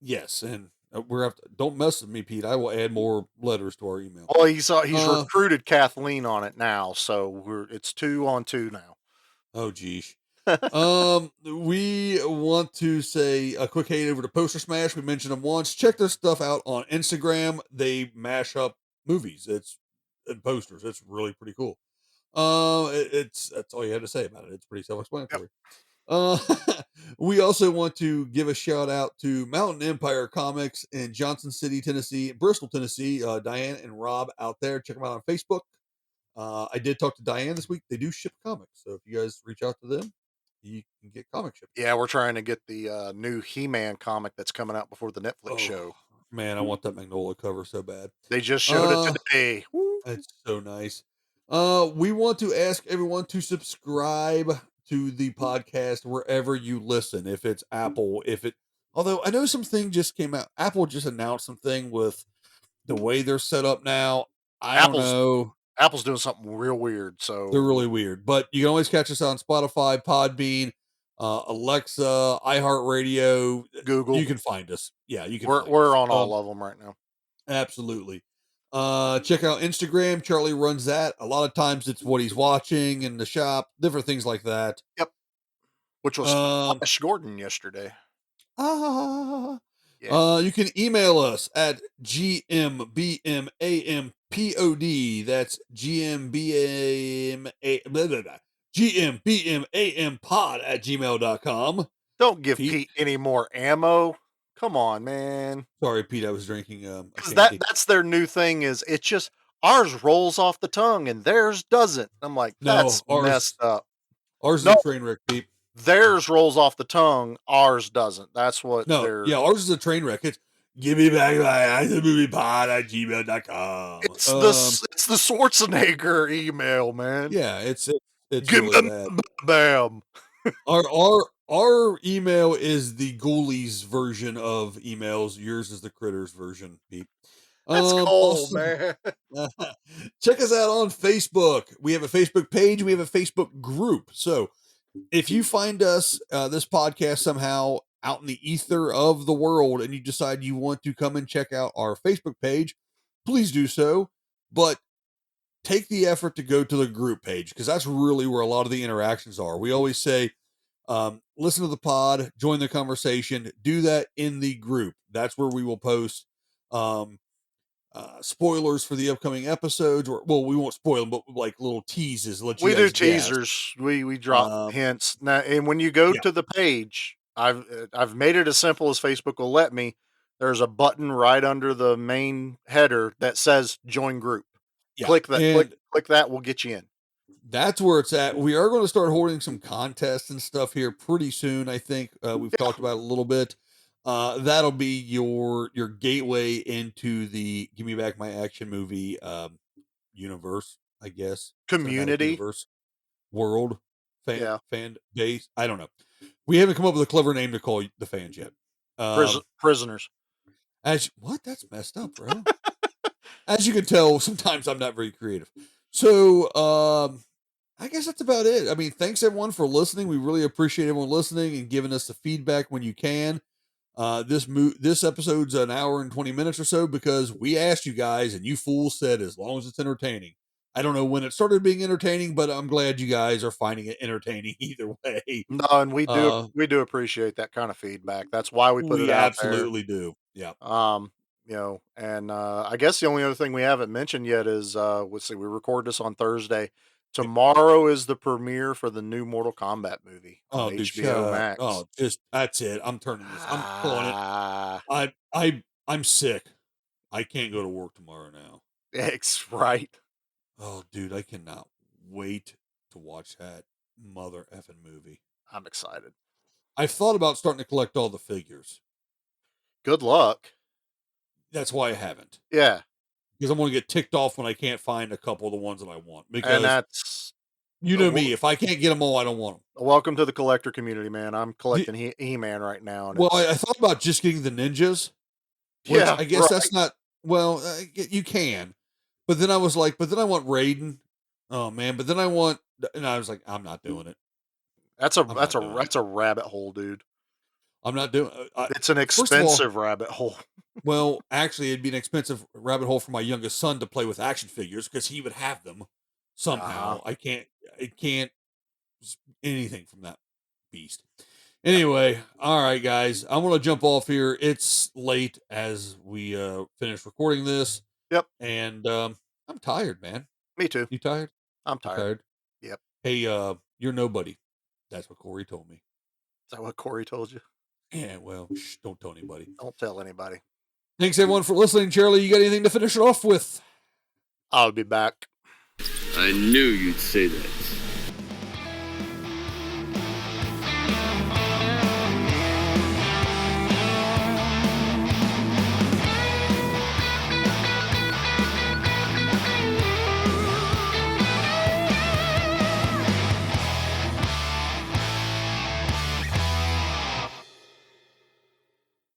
Yes, and don't mess with me, Pete. I will add more letters to our email. Well, he's recruited Kathleen on it now, so it's 2-on-2 now. Oh, geez. We want to say a quick hey over to Poster Smash. We mentioned them once. Check their stuff out on Instagram. They mash up movies. And posters. It's really pretty cool. That's all you had to say about it. It's pretty self-explanatory. We also want to give a shout out to Mountain Empire Comics in Johnson City, Tennessee, Bristol, Tennessee. Diane and Rob out there. Check them out on Facebook. I did talk to Diane this week. They do ship comics, so if you guys reach out to them, you can get comic shipping. Yeah, we're trying to get the new He-Man comic that's coming out before the Netflix show. Man, I want that Magnolia cover so bad. They just showed it today. It's so nice. We want to ask everyone to subscribe to the podcast wherever you listen. If it's Apple, although I know something just came out. Apple just announced something with the way they're set up now. I don't know. Apple's doing something real weird. So They're really weird, but you can always catch us on Spotify, Podbean, Alexa, iHeartRadio. Google. You can find us. Yeah, you can. We're on all of them right now. Absolutely. Check out Instagram. Charlie runs that. A lot of times it's what he's watching in the shop, different things like that. Yep. Which was Flash Gordon yesterday. Yeah. Yeah. You can email us at GMBMAMPOD. That's GMBMAMPod@gmail.com. Don't give Pete any more ammo. Come on, man. Sorry, Pete. I was drinking. Because that's their new thing. Is it's just ours rolls off the tongue and theirs doesn't. I'm like, that's messed up. Ours is a train wreck, Pete. Theirs rolls off the tongue. Ours doesn't. That's what. Yeah, ours is a train wreck. It's give me back my movie@gmail.com. It's the Schwarzenegger email, man. Yeah, it's give really bad. Bam. Our email is the Ghoulies version of emails. Yours is the Critters version, Pete. That's cool, man. Check us out on Facebook. We have a Facebook page. We have a Facebook group. So if you find us, this podcast somehow out in the ether of the world, and you decide you want to come and check out our Facebook page, please do so. But take the effort to go to the group page, because that's really where a lot of the interactions are. We always say, listen to the pod, join the conversation, do that in the group. That's where we will post spoilers for the upcoming episodes, or we won't spoil them, but like little teases. We do teasers. We drop hints now, and when you go to the page, I've made it as simple as Facebook will let me. There's a button right under the main header that says join group. Yeah. Click that. Click that. We'll get you in. That's where it's at. We are going to start holding some contests and stuff here pretty soon. I think we've talked about it a little bit. That'll be your gateway into the Give Me Back My Action Movie universe, I guess. Community. Universe. World. Fan base. I don't know. We haven't come up with a clever name to call the fans yet. Prisoners. What? That's messed up, bro. As you can tell, sometimes I'm not very creative. So, I guess that's about it. I mean, thanks everyone for listening. We really appreciate everyone listening and giving us the feedback when you can. This episode's an hour and 20 minutes or so because we asked you guys and you fools said as long as it's entertaining. I don't know when it started being entertaining, but I'm glad you guys are finding it entertaining either way. No, and we do appreciate that kind of feedback. That's why we put it out there. We absolutely do. Yeah. And I guess the only other thing we haven't mentioned yet is let's see, we record this on Thursday. Tomorrow is the premiere for the new Mortal Kombat movie on HBO Max. Oh, that's it. I'm turning this. I'm pulling it. I'm sick. I can't go to work tomorrow now. It's right. Oh, dude, I cannot wait to watch that mother effing movie. I'm excited. I've thought about starting to collect all the figures. Good luck. That's why I haven't. Yeah. Because I'm going to get ticked off when I can't find a couple of the ones that I want. Because and that's... You know me. If I can't get them all, I don't want them. Welcome to the collector community, man. I'm collecting He-Man right now. Well, I thought about just getting the ninjas. Which I guess that's not... Well, you can. But then I was like, but then I want Raiden. Oh, man. But then I want... And I was like, I'm not doing it. That's a rabbit hole, dude. I'm not doing it's an expensive rabbit hole. Well, actually, it'd be an expensive rabbit hole for my youngest son to play with action figures because he would have them somehow. I can't anything from that beast. Anyway, all right, guys, I'm going to jump off here. It's late as we finish recording this. Yep. And I'm tired, man. Me too. You tired? I'm tired. Yep. Hey, you're nobody. That's what Corey told me. Is that what Corey told you? Yeah, well, don't tell anybody. Don't tell anybody. Thanks, everyone, for listening. Charlie, you got anything to finish it off with? I'll be back. I knew you'd say that.